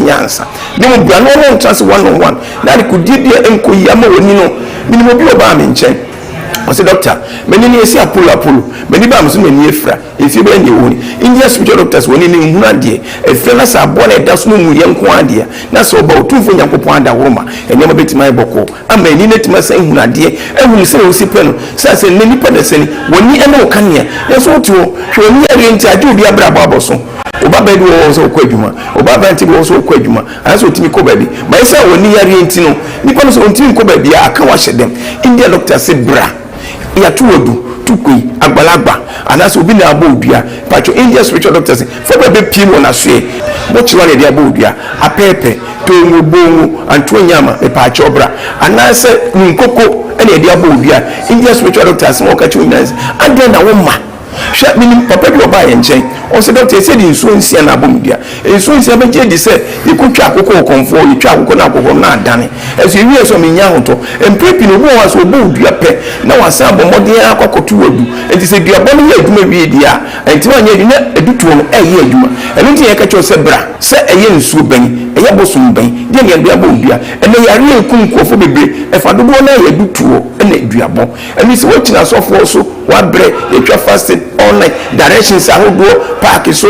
yansa ne mo bia no trans one on one na de kudie enko yama woni no minimo bi oba me nchen I said, doctor, many years see Apollo, many bams in the Efra, if you bring your own. Indian spiritual doctors were in Munadi, a fellas are born at Dasmu, young Quandia, that's about 2 for young Panda Roma, and never bit my boko. I may need it to my saying Munadia, and will say, Sipeno, says a many Pedersen, when you know Kanya, that's what you show me a do the Abra Baboson. Obabedu also kwejuma Obabanti also kwejuma aso timi ko baby my son woni yare ntino nipa no so ntimi ko baby aka wa hyedem India doctor say bra ya tuodu tukui agbalagba anaso obi na abodua pacho India spiritual doctor say for baby pimo na so bo chiwa na dia abodua apepe to ngobongu anto nyama e pacho bra anase nkoko ene dia abodua India spiritual doctor say mo ka chiwa and then na woma sha minim papa bi oba yenchen o se doctor say the insurance na abomdia insurance be je di say e ku twa akoko konfo e twa akoko na akoko na adane eso wi eso me nya hoto emprepi no bo wa so bo dua pe na wasa bomode akokoto wadu enti se dua bo no aduma wi dia enti wanya adu na edutuo no eye aduma eno nti ye ka cho se bra se eye nsuo ban eye bosum ban de ne dua bo dua ene yare ekunkofo bebre e fa dodo na ye edutuo na dua bo eni se wo tina sofo so wa bre e twa fasted online directions ahodo park so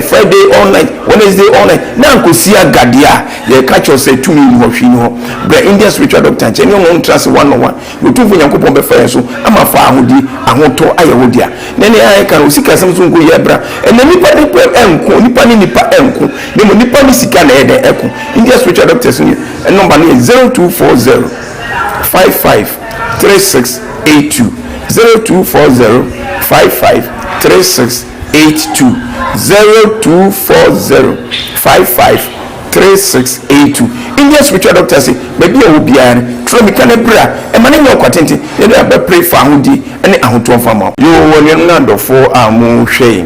Friday online Wednesday online na nkosia gadia ye catch us say tumi ni hwehwe ni ho bre India spiritual doctor nche ni on trust 101 yotufu nyankopon be fa so ama fa ahodi ahoto ayewodia na ne ay kan osika sam so nko ye bra ene nipa enko nipa ni nipa enko ne mo nipa ni sika na yede eko India spiritual doctors ni number ni 0240 55 3682 0240 55 3682 0240 55 3682 India spiritual doctor say baby e wo bia tro mi kan bra e mane nyo kwatenti ye do be pray for ahodi ene ahoto fama yo woni na dofo amu hwe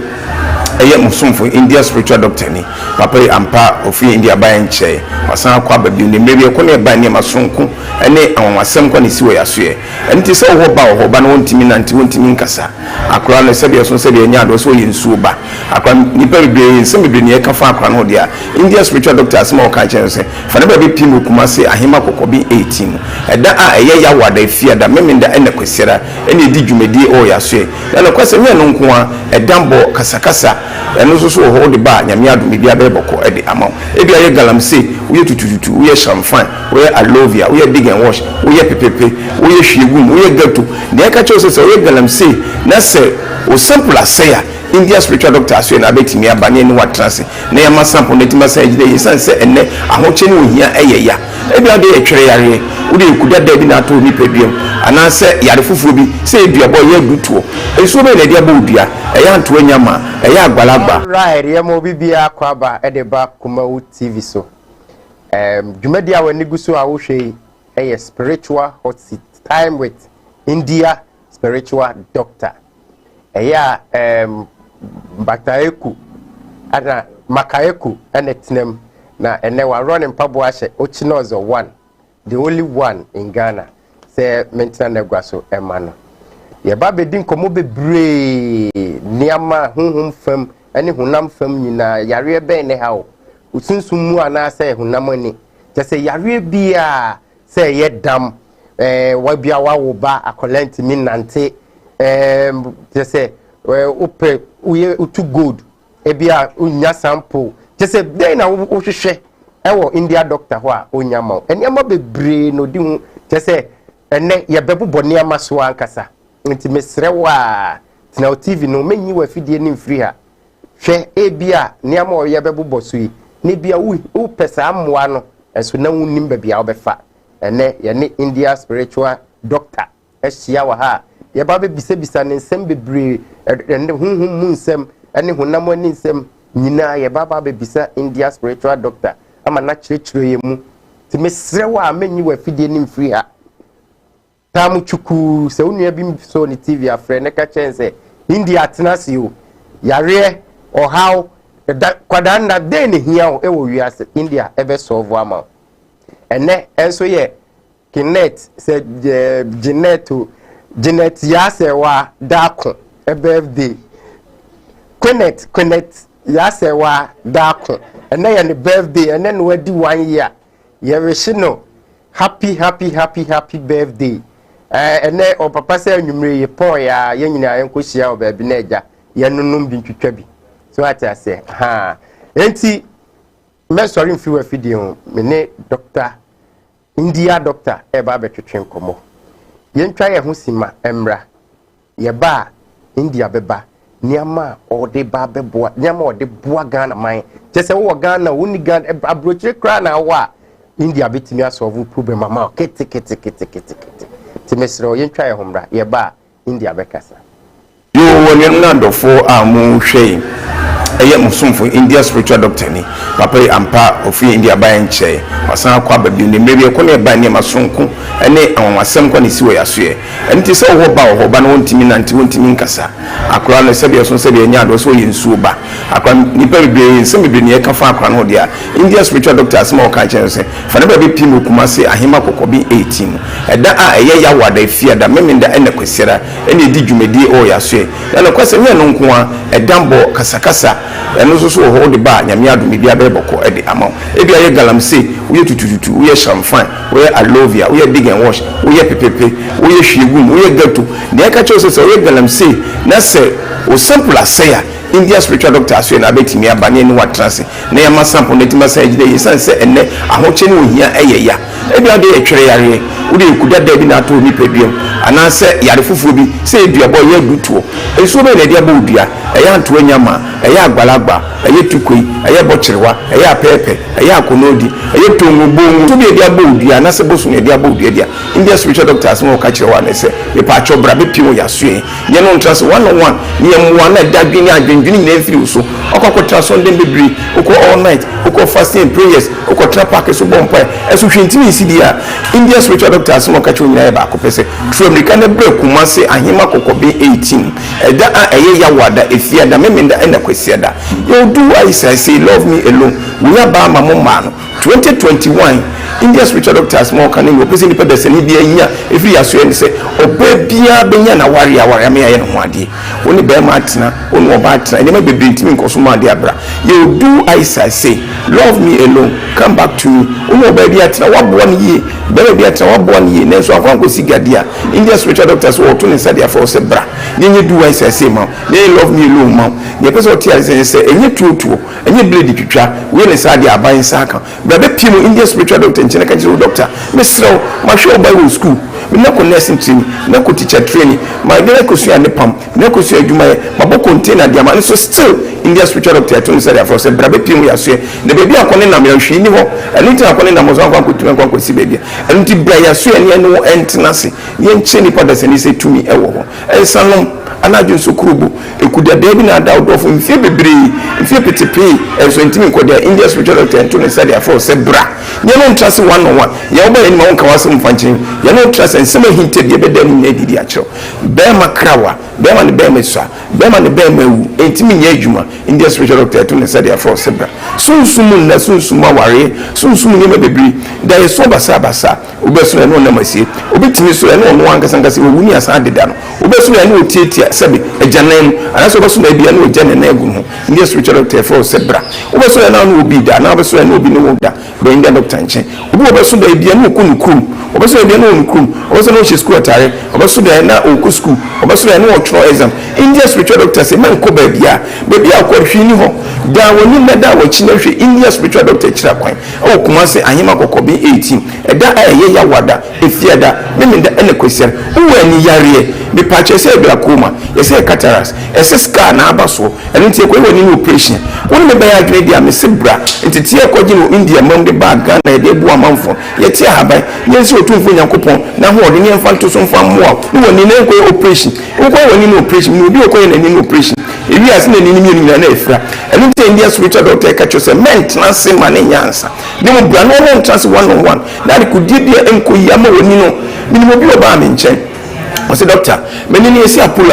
eye musumfo India spiritual doctor ni papa ampa ofi India ba enche wasan kwa babi ne mewe ko ne ba ne masonko ene awasem ko ne siwo yasoe enti se wo ba no wontimi nanti wontimi nkasa akora no se be so se be nya do so yensuo ba akora ni bebre se bebre ne ka fa akora no dia India spiritual doctor asema o ka chen se fa ne babi pimo kuma se ahema kokobi 18 eda a eye ya wada fia da memenda ene kwesera ene di dwumedi o yasoe na kwase me no nko a edambo kasakasa eno so ho de ba nyame adum bia be boko e de amaw e bia ye galamse wo ye tutututu wo ye champagne wo ye alovia wo ye dig and wash wo ye pepepe wo ye hwegum wo ye gato de ka cho se wo ye galamse na se o simple asaya India spiritual doctor so na betimi abane ni watrase na ya masample na tima say gide yesan se enne ahoche ni ohia eyeya e bia de etwere yare wo de kudada bi na to ni pediem ana se yare fufuro bi se eduabo ye dutuo eso be na dia ba odua eya anto anyama eya agbalagba right ye mo bibia kwaba e de ba Kumawood TV so dwumadi a wani guso a wo hwe eye spiritual hot seat time with India spiritual doctor eya Bataeku ana Makaeku ene tinem na ene wa running pabo ahye Ochinozo 1 the only one in Ghana say mentina negwaso emano ye ba bedin komo bebre niama honhom fam ene honam fam nyina yare be ne hawo usunsum mu ana say honam ani je say yare bia say ye dam wa bia wa wo ba akolenti mi nante je say upe uye utu good ebia unya sample je say dey na wo hwehwe ewo India doctor ho a onya ma eniama bebre no di hu je say ene ye bebobɔ niama so ankasa nti mesrewa tina TV no menyi wa fidie ni mfiri ha hwe ebia niama o ye bebobɔ so yi ne bia wo pesa amwa no eso na wunim ba bia wo befa ene ye ne India spiritual doctor ehia wa ha ye ba be bisa ne nsem bebre ene hunhum mu nsem ene honam ani nsem nyina ye ba be bisa India spiritual doctor ama na kyerɛkyerɛ ye mu ti mesrewa menyi wa fidie ni mfiri ha tamu chuku se unua bi so ni TV afre ne ka chense India tenase o yare o how kwadanda de ne hia o ewo wiase India ebe solve ama ene enso ye kinet se Jeanette ya se wa dako birthday Kenneth ya se wa dako ene ye ne birthday ene no adi 1 year ye wish no happy birthday ene o papa se anwumre ye pon ya ye nyina yen ko hia o ba bi na eja ye nunum bi ntwitwa bi so ati ase ha enti me sorry mfi wa video me ne doctor India doctor e ba betwetwe nkomo ye ntwa ye ho sima emra ye ba India beba niama ode ba beboa niama ode boa Ghana man je se wo Ghana woni Ghana abrochire kra na wa India betimi asolve problem ama kete timesro ye ntwa ye homra ye ba India bekasa yo woni ndofo amu hwe eye musumfo India spiritual doctor ni papa ampa ofi India ba enche wasan kwa babi ne mrebi ko ne ba ne masonko ene anwasem ko ne siwo yasoe enti se wo ba na wontimi nanti wontimi nkasa akora no se be so se be nya do so yensuo ba akora ni bebre se bebre ne ka fa akora no dia India spiritual doctor asema o ka chen se fa ne ba be pimo Kumase ahema kokobi 18 eda a eye ya wada fia da memenda ene kwesera ene di dwumedi o yasoe na kwase ne no nko a edambo kasakasa eno so ho de ba nyame adumi bia be boko e de amon e bia ye galamse wo ye tutututu wo ye champagne wo ye alovia wo ye dig and wash wo ye pepepe wo ye hwegum wo ye gato de ka che so wo ye galamse na se o sample asaya India spiritual doctor aso na betimi abane ni watrase na ya masample na tima say gide yesan se enne ahoche ni ohia eyeya e bia de etwere yare wo de kudada bi na to ni pediem ana se yare fufuo bi se eduabo ye dutuo enso be na de abodua eya anto anyama eya agbalagba eye tukoi eye bochirewa eye apepe eye akonodi eye tongobongu to be de abodua na se bosu ne de abodua dia India spiritual doctor aso ka chirewa na se e pa cho bra be pimo yasoe ye no ntrase 101 ni emwa na dadwini adwendwini na efiri so okokotra Sunday bebre oko all night oko fasting and prayers oko tra park so bompa eso hwentimi sidia India spiritual doctor aso ka chiwo nyina e ba ko pese true America na bre Kumase ahema kokobe 18 eda a eye ya wada efia da memenda ena kwesiada you do I say love me alone we aba mama no 2021 India spiritual doctors more can go person the person ni bia nya every yaso en say obabia benya na ware me aye no ade woni be ma atena woni oba atena ene ma bebre ntimi nkoso ma ade abra you do I say love me alone come back to me woni oba bia atena wabo ne ye be bia atena wabo ne ye na so afan ko sigadia India spiritual doctors wo to ne sadia for se bra nye do I say ma ye love me alone ma ye person o tia say enye tuo enye blade twitwa we ne sadia aban saka be pimo India spiritual doctor nchene ka jiro doctor mesro ma hwe oba school me na ko nursing training na ko teacher training ma gele ko su ane pam na ko su adwuma ma bo container dia ma so still India spiritual doctor to say for say bra be pimo ya so na be bia ko ne na me hwe ni ho ani ta ko ne na mo so kwa ko tuma kwa ko si be bia ani ti bra ya so ne no entenase ye nche ni pada se ni se tumi e wo ho ensanom anaju so kurubu ekuda de bi na da odofo mfie bebre mfie petepe enso ntimi ko dia India spiritual doctor to say for say bra ye no trust 101 ye oba ni ma won ka wasem fanchin ye no trust ensema hinte de be dan ni didi acho be makrawa be ma ne be mesua be ma ne be mawu entimi nya adwuma India spiritual doctor to say for say bra sunsumu na sunsuma ware sunsumu ni ma bebre da ye so basa obesu na no na masie obetimi so na no ankasa ankasa wuni asa deda no obesu na no tietia sabi ejanan anaso obesu na bia no ejane na egu ho India spiritual doctor for say bra obesu na no obi da na obesu na obi no da be India doctor nche obi obesu da bia no kunukum obesu da bia no kunukum obesu na o school atare obesu da na o school obesu na no o tro exam India spiritual doctor say man ko ba bia akọ hwi ni ho da woni meda wa chi na hwe India spiritual doctor chira kwan o Kumase ahema kokobi 18 eda aye ya wada efiada memenda ene kwesian uwe ni yare me pache se glaucoma yese cataracts ese scar na abaso ene tie ko woni operation woni me ba ya grade ya me sebra entitie ko gino India mamde bag na ede bu amanfo yetie haban yensi otumfo nyankopon na ho ode ne mfanto so mfa mmoa woni ne ko operation ko woni no operation no bi ko ye na ni operation ebi ase na ni mi na efra ene tie India spiritual doctor ka chose maintenance mane nyansa ni mo bra no trans 101 na ni kudie enko yama woni no minimo bi oba me nchen I said, doctor, many years a pull,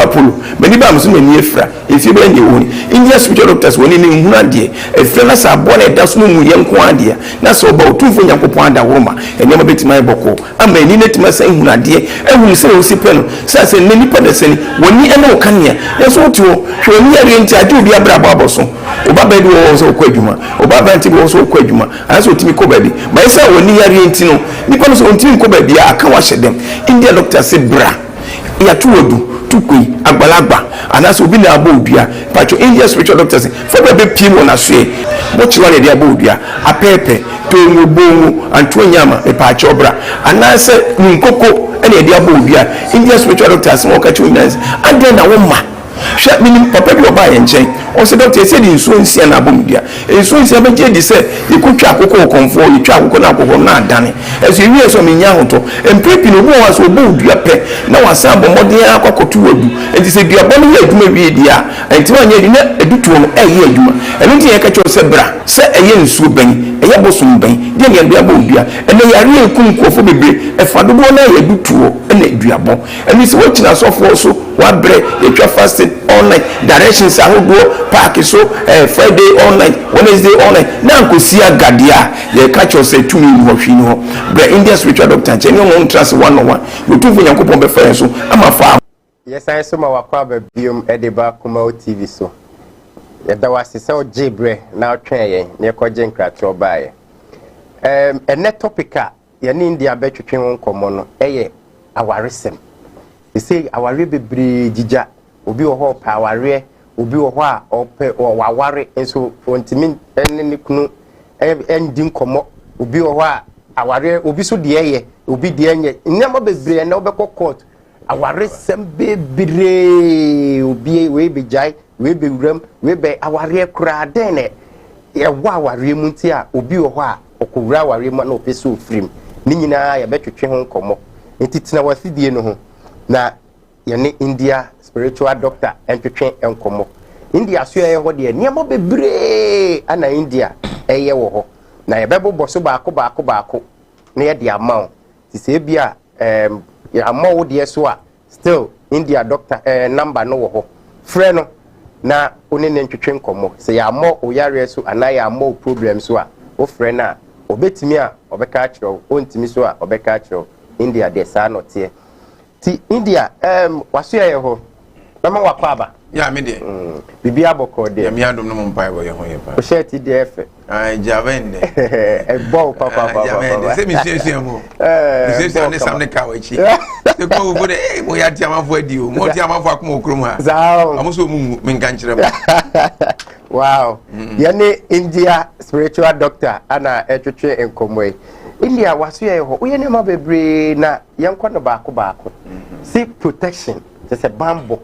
many bams in the Efra, if you bring your own. Indian spiritual doctors when in Hunadi, a fellas are born at das no young quandia. That's about 2 for young Panda woman, and never bit my boko. I may need it to my saying Hunadi, and we say, Sipeno, says a many person, when you know Kanya, that's what you show me a range. I do be a braboso. Obabedu also Quajuma, Obabanti also Quajuma, as with Timiko baby. Myself, when you are Rentino, Nippons on Timiko baby, I can wash them. India doctor said, bra. Ya tuodu tukui agbalagba anaso bi na abodua pacho India spiritual doctors for be pim on aswe bochi wane dia abodua apepe to ngobongu antonyama e pacho bra anase nkoko ene dia abodua India spiritual doctors mo ka chunas ande na woma hwe minim papa bi oba ye nchen o se doctor say di nsuo nsia na abomdia nsuo nsia be je di say e kutwa akoko konfo e twa akoko na akoko na adane eso wi eso menya hoto empepi no bo waso obodua pe na wasa bomode akokoto wadu enti se dua bonu ye aduma wi dia enti wanya di na edutuo no eye aduma enu ti ye ka cho se bra se eye nsuo ban eye bosum ban de ne dua bodua ene yare ekunkofo bebre efado bo na ye edutuo ene duabo eni se wochina sofo so wa bre ye twa fasting all night directions ahodo park so Friday all night Wednesday all night na nkosia gadia ye catch us say tumi wo hwi no bre India spiritual doctor cheni on trust 101 you tu for yankopon be fa so ama fa yes I so ma wakwa ba biom edeba Kumawood TV so ye da wase se o jebre na otwen ye ne ko je nkratro baaye ene topica ye ni India be twetwen won komo no eye awaresem they say aware bebre jija obi wo ho pa aware obi wo ho a ope waware enso ontimi enne kunu endin komo obi wo ho a aware obi so de ye obi de enye nyama bebre na obekọ court aware sem bebre obi we be jai we be wuram we be aware kura den ne ye wo aware mu nti a obi wo ho a okowura aware mu na opese ofrim ni nyina ye betwetwe ho komo enti tina wasidie no ho na yene India spiritual doctor entwetwe enkomo India so ye ho de niam bebre ana India eye wo ho na ye bebo so baako na ye de amount ti se bia ya amount de so a still India doctor number no wo ho frɛ no na one ne ntwetwe enkomo se ya amount o yare so ana ya amount problem so a o frɛ na obetimi a obeka kyerɛ o ntimi so a obeka kyerɛ India de sa no tie ti India waso ye ho na ma wakwaba ya me de bibia boko de me adom no mpai bo ye ho ye pa o sheti de fe javende e bo papa javende se mi siesie mo se se ne samne ka wachi se ko go de mo ya ti amafo adi o mo ti amafo akoma okrom ha zao amuso mu me nka nkire mo wow yani India spiritual doctor ana etwetwe enkomwe India waso ye ho uye ne ma bebre na yankwa no baako see protection se bambo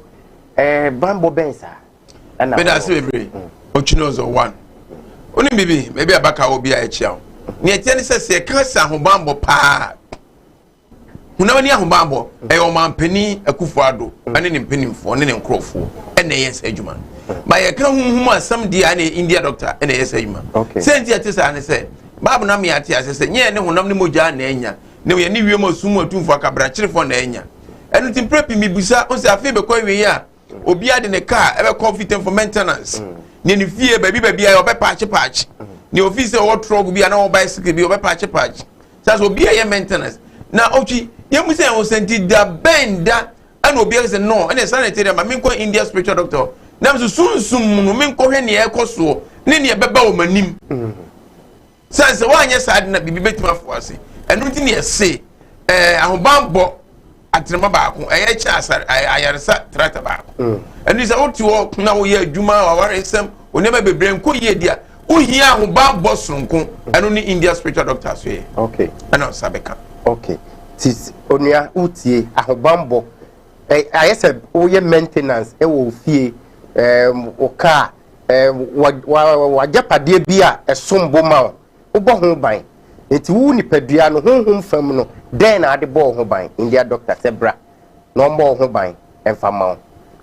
bambo bensa ana beda se bebre ochinozo 1 oni bibi maybe abaka obi a echiaw ne etie ne se kansa ho bambo pa hunawani ho bambo o mampani akufuado ane ne mpanimfo ne nkrofo ene yes adwuma ma ye kan hunhum asam dia na India doctor ene yes adwuma senti atisa ne se babu na me ate asese nye ne honam ne moja na enya ne ye ne wiem asum atumfo akabra kyerefo na enya enu timprepi mibusa on se afi be kwa wi ya obi ade ne car ebe confident for maintenance ne ne fie baby ayo be patch ne office o truck bi na o bicycle bi o be patch so obi aye maintenance na ochi ye mu se o senti da benda ana obi say no ene sanitary ma min ko India spiritual doctor na so sunsum no min ko hwe ne ekoso ne ne beba o manim sanse wanye sad na bibi betima fo ase enu nti ne se ahobambo atrema baako eye cha asar ayaresa trata baako enu se otiwo na wo ye adwuma wa waresem onema bebre nko ye dia ohia ahobambo sonko enu ni India spiritual doctor so ye okay ana sabeka okay tis onia utie ahobambo ayese wo ye maintenance e wo fie o ka wa japade bia esombo ma obo ho ban enti wu ni padua no honhom fam no den na ade bo ho ban India doctor sebra no mo ho ban emfa ma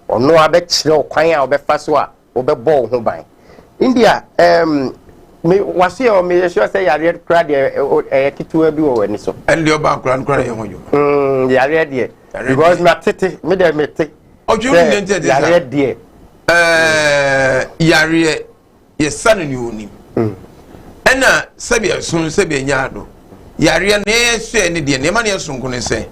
ono abe kire okwan a obefa so a obebo ho ban India me wase o me sure say yare kra de kitua bi wo wani so ende oba kra nkra ye ho jo yare de because na tete me dey mete oju ni nte de yare de yare ye sanu ni oni ena sabe sun sabe nyaado yare na yesu ni de ne ma ne sun kunu se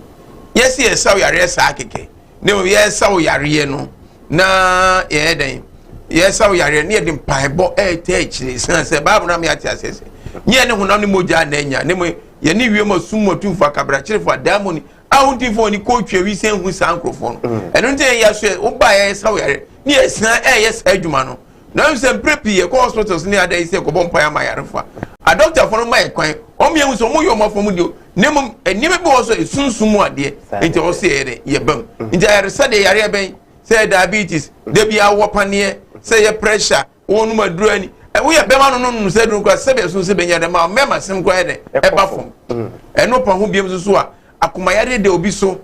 yesi yesaw yare sa akeke ne o yesaw yare no na ye den yesaw yare ne de mpaebo etechire se babu na me ati asese nye ne honam ne moja na nya ne mo ye ne wie mo sum motumfo akabra kirefo adamoni ahuntifo ni ko twa wi sen hu sankrofo no eno nte ya so wo ba yesaw yare ne yesa yesa adwuma no na nsem prepi ye ko hospitals ne ada ise ko bompa ya mayarefo a doctor for no mai kwan o me hu so mo yo mafo mu dio ne mo enime be wo so esunsumu ade nte o se ye ye bam nte yare sa de yare ben say diabetes de bia wo pane say ye pressure wonu maduru ani we ye bema no say dun kwa sebe sun se benya de ma mema sem kwa de e ba fom eno pa ho biem so a akoma yare de obi so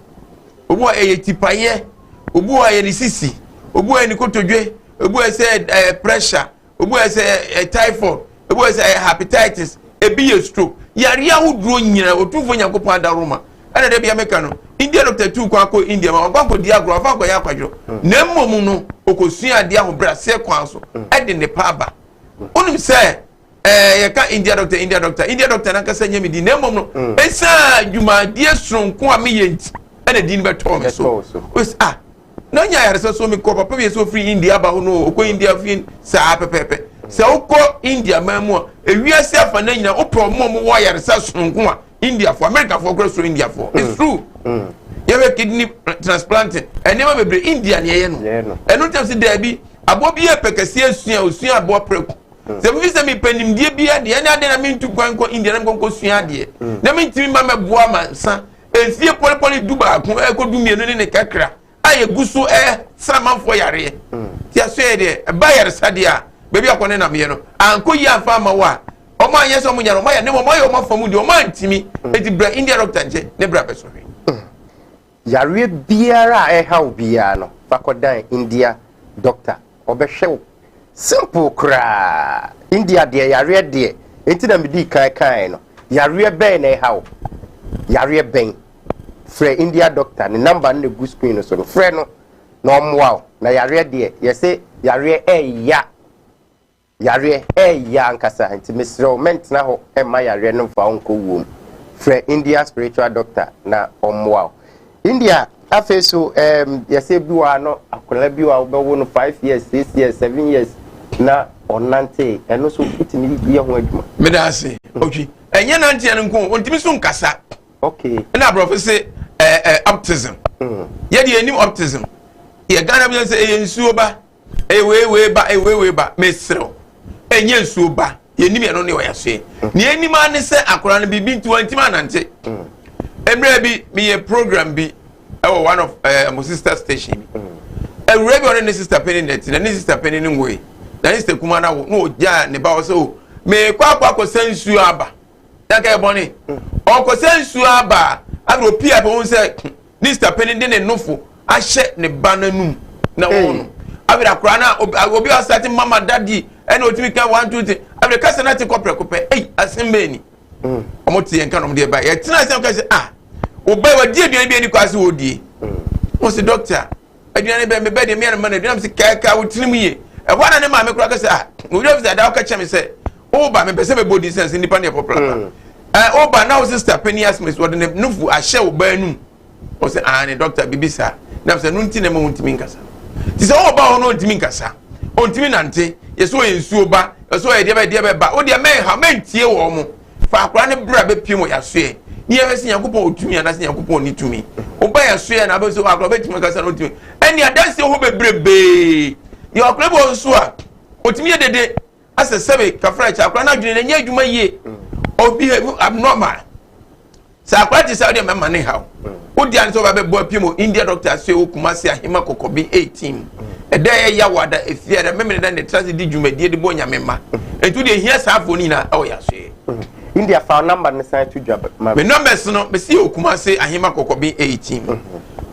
obu a ye tipaye obu a ye ni sisi obu a ni kotodwe obu a say pressure obu a say typhoid obu a say hepatitis ebi ye stroke yare ahuduro nyina otufo nyankopon adaroma ana de bia meka no India doctor tu kwa ko India ma kwa ko dia agro afa ko ya kwadwo na mmom no okosua de aho bra se kwan so e de ne pa ba onim se ye ka India doctor na kasa nyame di na mmom no esa dwuma die sonko a me yenti e na di ne beto me so na nya yare so me ko papa be so free India ba ho no ko India fin sa pepepe se uko India mamu ewiase afa na nyina opro wo yare sa sonko a India for America for cross to India for it's true you have kidney transplanting and never be India near no and no time see there be abo bi epekese osua abo preku se we say me penim die bia de any ade na me ntu kwan ko India na ko sua de na me ntimi ma meboa mansa efie polepole duba ko e ko dumienu ne kakra aye guso samanfo yare ti aso e de ba yare sade a bebi akone na me no anko yi afa ma wa omo anye so mo nyaro ma ya ne mo yo ma famu de omo antimi eti bra India doctor nje ne bra be so hwe yare biara ha obiara no fakodan India doctor obehwe simple kra India de yare de enti na medi kai no yare ben na ha yare ben frɛ India doctor ne number na gu screen no so no frɛ no na omwa na yare de yese yare yare ankasa nti mesrɛ ment na ho ma yare no fa onko wom frɛ India spiritual doctor na omwa India afi so yese biwa no akola biwa be wo no 5 years 6 years 7 years na onante eno so utimi ye ho adwuma medase oji enye nante en nko ontimi so nkasa okay na professor autism ye de enim autism ye Ghana bi say ye nsuo ba we ba mesrɛ enye nsuo ba ye nim ye no ne oyase ne enim ane se akora no bibi nti wantima nante emre bi me ye program bi one of my sister station ewure bi on ne sister penny net na ne sister penny ngwe na sister kuma na wo no ja ne ba wo so me kwa sensuo aba da ka eboni o ko sensuo aba agro pia bo se ne sister penny de ne nofo ahye ne ba nanum na wo no abira kura na obi asati mama daddy ene otimi kan 1 2 3 abira kasa na te kopre asembe ni omotie enka no de ba ye tena se ka se obai wa die aduane bi ani kwase wodie o se doctor aduane be me be de me na man aduane se ka wotinimu ye e wana ne ma me kura ka se we don't say that ka cheme se o ba me pese be body sense nipa ne popular o ba na o sister Penny Smith wo de nufu ahye obai num o se ne doctor bibisa na se no ntine mo ntimi nkasa ti se o ba no ntimi nkasa o ntimi nante yeso yensuo ba yeso ye de ba o de me ha mentie wo mo fa akora ne bra be pimo yasoe ni e wesi yankopon otumi anase yankopon ni tumi o ba yasoe na be so akora be timi nkasa no tumi eni adanse ho bebrebe ye akora bo so a otumi ye dede ase sebe kafra cha akora na dwene na nya adwuma yie o behave abnormal sa akora ti sa de mema ne hawo o di an so ba be bo pimo India doctor so o Kumasi ahima kokobi 18 eda ya wada efia da memene da ne trans di dwumadie de bo nyamema etu de hia sa afoni na o ya so India phone number ne sai to job me numbers no me si o Kumasi ahima kokobi 18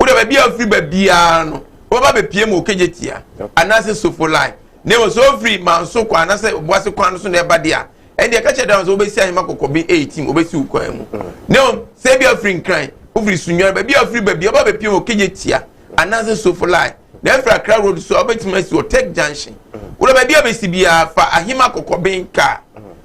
o de ba bia free ba bia no o ba be piem o kejetia anase sofo line ne o so free man so kwa anase boase kwa no so na e ba dia e de ka che da so be si ahima kokobi 18 o be si ukwan mu ne o se bia free nkran ofri sunyo ba bia ofri ba bia ba pie o kenye tia anaze so for line na efra crowd road so obetima si o tech junction wo ba bia be si bia fa ahima kokoben ka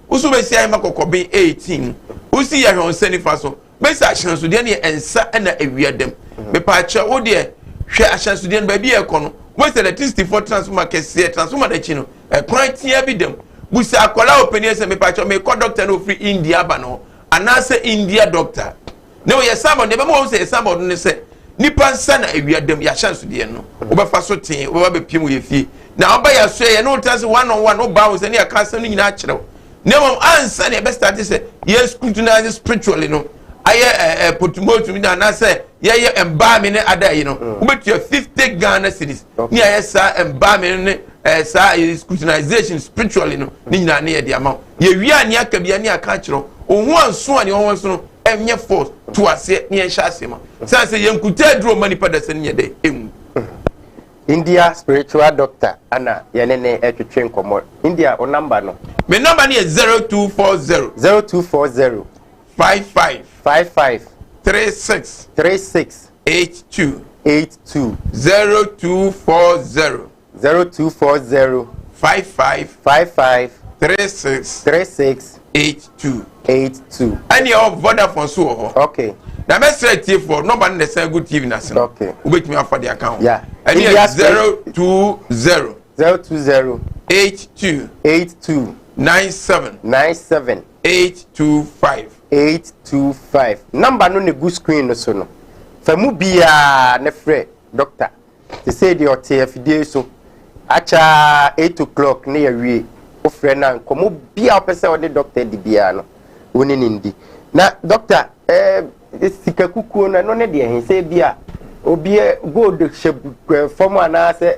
usu be si ahima kokoben 18 usi ya hwon sani fa so be si ahyanso de ne ensa na ewiadem me pa cha wo de hwe ahyanso de ba bia ekono wo se electricity for transformer kese transformer da chi no kwan tia bi dem busi akola opinion se me pa cha me call doctor no free India ba no anase India doctor no ye somebody be mo say somebody ne say nipa nsa na ewiadem ya chance de no obefa so ten oba be piem ye fie na oba ya so ye no tase one on one oba wo se ne ya kasa no nyina akyerew na mom ansa ne be start say ye scrutinize spiritually no aye potumotu mi na say ye emba me ne ada yi no obetu 50 Ghana cedis ni aye sa emba me ne sa scrutinization spiritually no ni nyina ne ye de ama ye wi ani aka bia ne aka akyerew ohun anso ani won so no emye force to ase ne enhya asema say yenkuta duro mani pada se ne de emu India spiritual doctor ana yenene etwetwe nkomo India o number no me number ni 0240 55 36 82 0240 55 36 82 any of Vodafone so okay na me straight for number na say good TV na se okay ubetimi afa the account yeah and 020 82 97 825 number no ne good screen no so no famu bia ne frɛ doctor they say the OTFD so acha 8 o'clock ne yawie o frɛ na komo bia opese o de doctor di bia no woni nindi na doctor sika kukuo na no ne de hen say bia obi gold form ana se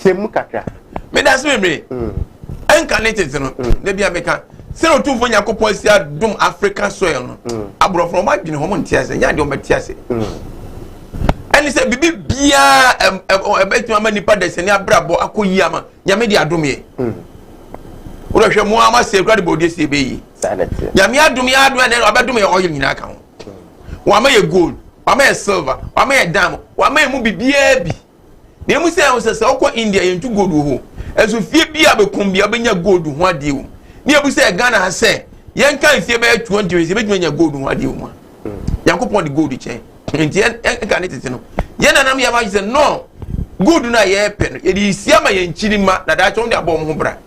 temu kakra me das me encarnated no de bia meka se o tumfo yakopon sia dum Africa soil no abro from ma dwene ho ntiase nya de o metiase ani se bibi bia ebetima ma nipa de se ne abrabo akoyi ama nyame de adom ye wo hwe mo ama se kra de bodi se be yi nyame adom ya adom na abadom ye oil nyina ka ho wa ma ye gold wa ma ye silver wa ma ye diamond wa ma ye mu bibia bi na mu se o se okọ India ye ntu gold ho ezu fie bia be kum bia benya gold ho ade wo ni ebu se Ghana ha se yen kan fie be 20 se be nya gold ho ade wo yankopon de gold chen nti en kan tete no yen nanam ya ba se no gold na ye pe no ye di sia ma ye nchirima na da chon de abom ho bra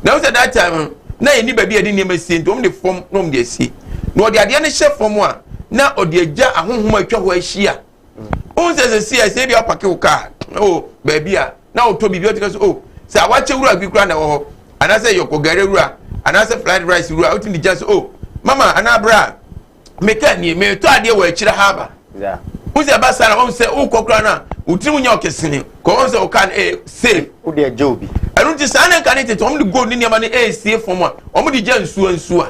na so that time na ye ni ba bia de ni ma sie ntom de form no m de sie no de ade ne hye form a na ode agya ahohoma atwa ho ahia on se se bia pake wo car oh ba bia na o to bibia o tikaso oh se awache wura kwikura na wo ho ana se yoko gare wura ana se fried rice wura o tindi just oh mama ana bra meka ni me to ade wo akira haba yeah uze basa na o se o kokura na utimu nya okesini ko on se o kan save o de jobi anu ti sa na kan tete o mu gold ni ma na sie form a o mu di ja nsu a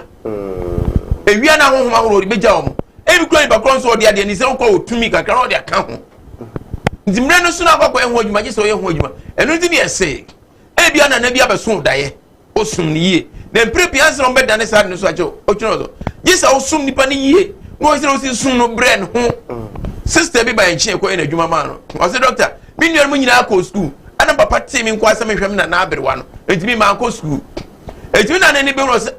ewia na hohoma woro di beja o mu ebi kro ni bakron so de ade ni se o ko otumi kakra o de aka ho ndimre no so na akwa ehun adwuma je se o ye hu adwuma enu ti ni ese ebia na bia beso daye osum ni yie na mpirepia nse no beda ne sade no so ajo otwuno so je se osum nipa ni yie no se o si sum no bre no ho sister bi ba enche ko ena adwuma ma no o se doctor mi nua mu nyina akọ school ana papa te mi nkwa se me hwem na aberwa no entimi ma akọ school entimi na ne be ro se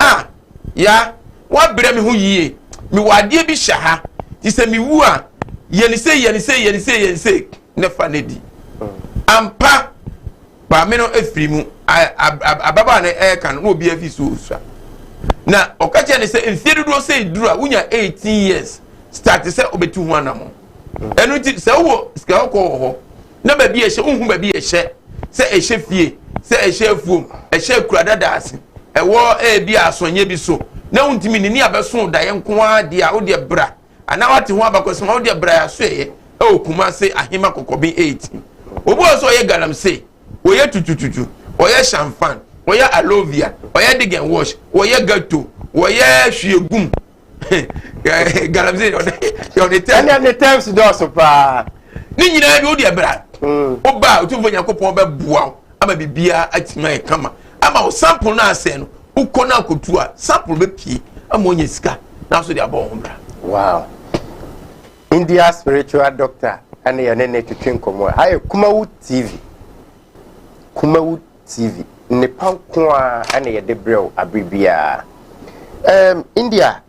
ya wa bre mi ho yie mi wade bi hya ha ti se mi wu a ye ni se ne fa ne di ampa ba me no efiri mu ababa na kan no obi afi so usua na okache ne se enfiedudo se duru a unya 18 years start se obetu hu anamo enu ti se wo ska ho na ba bi ehye unhu ba bi ehye se ehye fie se ehye afuom ehye kurada daase ewo bi asonye bi so na untimi ni abeso da ye nko ade a wo de bra ana wate ho abakoso wo de bra ya so ye okuma se ahima kokobi 18 obo so ye galamse oye tutututu oye champagne oye alovia oye dig and wash oye gato oye hwiegum galamse yo de time and the times do so pa ni nyina bi odi ebra oba otumfo yakopon be boa ama bibia atima kama ama o sample na ase no ukọ na kotu a sample be pie ama onye sika na so de abọ ho bra Wow. India spiritual doctor and your name to drink more. I Kumawood TV. Kumawood TV. Nepal kwa and your debro abribia. India.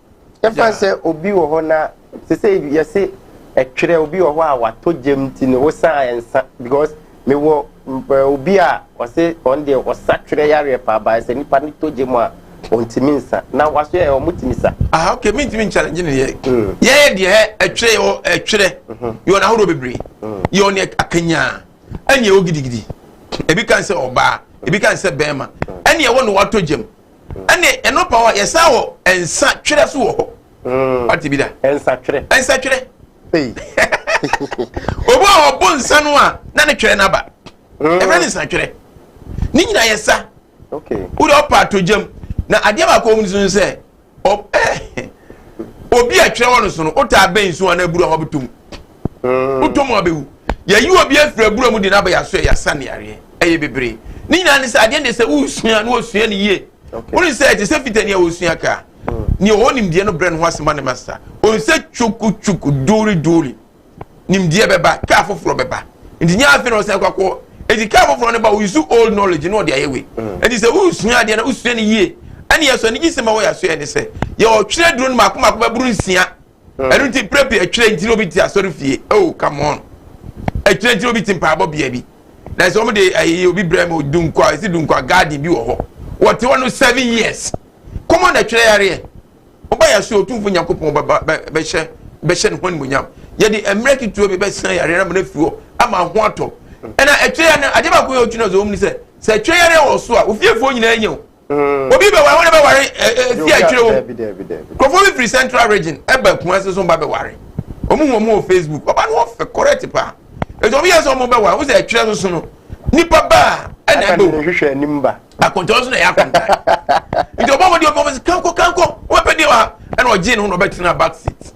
If I say Obi Ohona, say you say actually Obi Owa what to Jim Tino science because me wo Obia was say on the was saturday area by say Nipani to Jima. Ontiminsa na waswe o mutimisa okay me challenge ne ye de atwe o atwere yo na horo bebre yo ne akanya anya ogidigidi ebi kan se oba ebi kan se bema anya ye wono wato gem anya eno power yesa wo ensa twere so wo ho ati bi da ensa twere hey obo obo nsa no a na ne twere na ba every nsa twere ni nyina yesa okay wo do pa to gem na adia ba ko mu nso se obi a twere wono so no ota ben so na buru ho betum utom obewu ya yi obi afira buru mu di na ba ya so ya sane yare eye bebre ni nyina ne se adia ne se usua na osua ne ye woni se je se fitani a osua ka ni o nimdie no bre no ho asema ne master on se chuku dori nimdie beba ka foforo beba ndi nya afi no se kwakwo edi ka foforo ne ba we use old knowledge no de ayewe edi se usua adia na usua ne ye ani yeso ni gisema wo yaso ene se ye o twere duro no makoma ko baburu nsia enu ti prepare a twere ntiro bi ti asori fie oh come on a twere ntiro bi ti mpaabo bia bi na so mo de ayi obi brem odunkwa isi dunkwa garden bi wo ho what one 7 years come on a twere yare oba yaso otumfu nyakopon be hye ne honi munyam ye de emereki tuo bi be san yare na mo na fiwo ama ho ato ena a twere na ade ba ko yo twere zo omni se twere yare wo so a ofiefo nyina enye obi be wa won be ware fi atwere wo krofo bi free central region eba kumase so ba be ware omu Facebook oba no fe correct pa ezo bi yeso mo be wa wo se atwere so no nipa ba na be hwehwe animba akonto so na ya konta nti oba mo di oba se kanko wo pe di wa na o gin no be tina back seat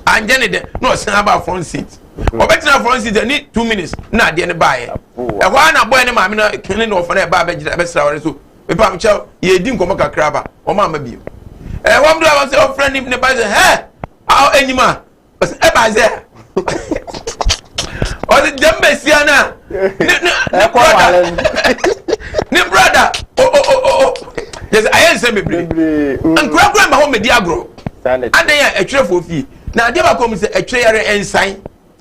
anje ne de no san ba front seat oba tina front seat ni 2 minutes na de ne ba ye e ho na boy ne ma me na kene no ofo na ba be gira be sra ware so me pam chow ye di nkomo kakra ba o ma mabiem wam do I say o friend ne ba say he aw enyima e ba say o de dembe siana ne brother oh yes I am say me bre nkura ma ho medi agro ande ya etwere fo fi na ade ba kom say etwere yare ensan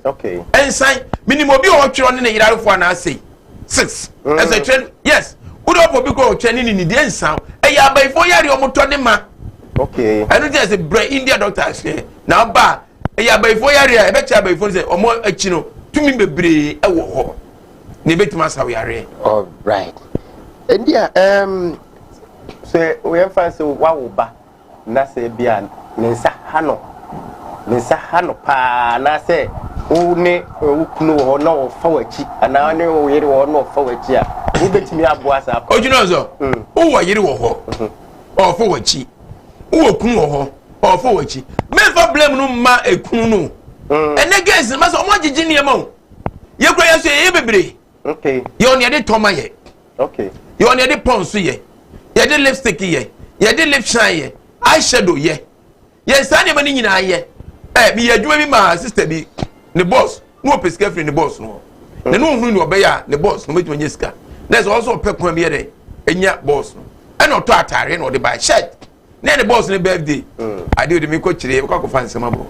okay ensan minimum bi o twere ne yirare fo na say 6 as a trend yes udo po bi ko twere ni de ensan e ya bai fo yare o moto ne ma okay I don't just say India doctors na ba e ya bai fo yare e be cha bai fo say omo achi no tumi bebre e wo ho ne betima sa yare all right India so we am fancy wa wo ba na say bia ne nsa hano pa na say wo ne wo kunu ho na wo fa wachi ana ne wo yere wo no fa wachi a wo betimi aboa sa pa ojino zo wo wo yere wo ho o fa wachi wo kunu ho o fa wachi me fa blame no ma ekunu no ene guys ma so mo gigi ne ma ye kura ye so ye bebre okay ye on ye de toma ye okay ye on ye de ponsu ye ye de lipstick ye de lip shine ye eyeshadow ye sa ne mani nyina ye bi ye adwuma bi ma sister bi ne boss no pesika free ne boss no ne no hunu ne obeya ne boss no metuma nyesika there's also pekwan bi ye de enya boss no e no to atare no de buy shirt ne boss ne birthday ade de me ko kire ko fancy mabo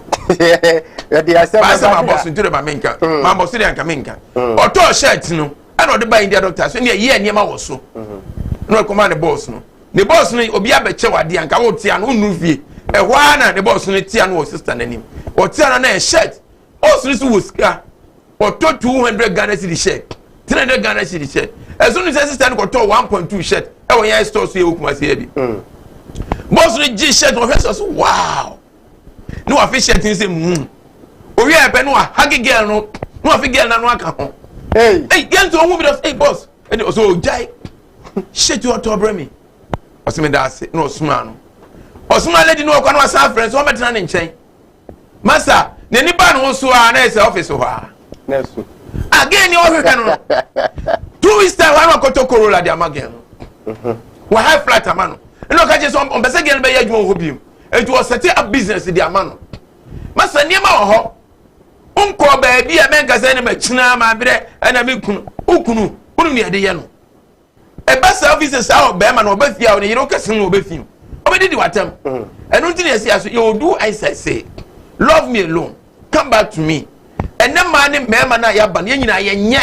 ya de asema boss nture ma menka ma boss de anka menka o to shirt no e no de buy India doctor so ne ye niema wo so no ko ma ne boss no ne boss no obi abeche wade anka wo tia no unu fie e hwa na ne boss no tia no sister nanim o tia na shirt boss no so woska o to 200 Ghana cedi shirt 300 Ghana cedi shirt as soon as sister no ko to 1.2 shirt e wo yan store so ye okuma se bi boss no gi shirt o fess so wow no wa fi shirt ni say o wi e pe no hagi girl no wa fi girl na no aka ho hey get to wo bi hey boss and so jai shirt you to bring me osime da ase no osuma no osuma lady no kwa no asa friends o metena ne nchen masa ne ni ba no so a na ese office ho a nesu again you hweka no 2 weeks time wa ko to Corolla dia magain wa high flat amano no ka je so on bese gel be ya dwon ho biem etu o set up business dia amano masa niema ho unko baabi a menka se ne machina ma bere ana me kunu ukunu unu ne de ye no e ba services a be ma no ba fia o ne yiro kesen no ba fi o be di watam enu nti ne sia so you do I say love me alone come back to me ene ma ne mema na ya ba ne nyina ye nye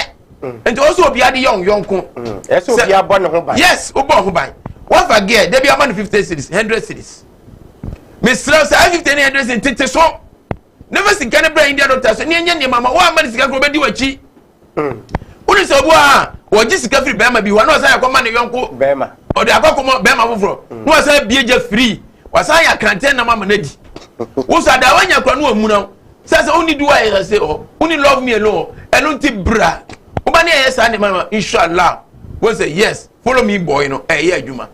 enti o so obi ade yonko eso obi abo ne ho ban yes obo ho ban what forget there be amount 50 cities 100 cities Mr. 50 100 cities tete so never see can bring India doctor so nye mama wa ma sika kro be di wachi uni so bo a wo ji sika free bema bi wa no say akoma ne yonko bema o de akoma bema foforo no say bieje free wa say ya kranten na mama na di wo so da wanya kro no amu na say uni do I say oh uni love me alone enu ti bra wo ba ne yes and mama inshallah we say yes follow me boy no eh adwuma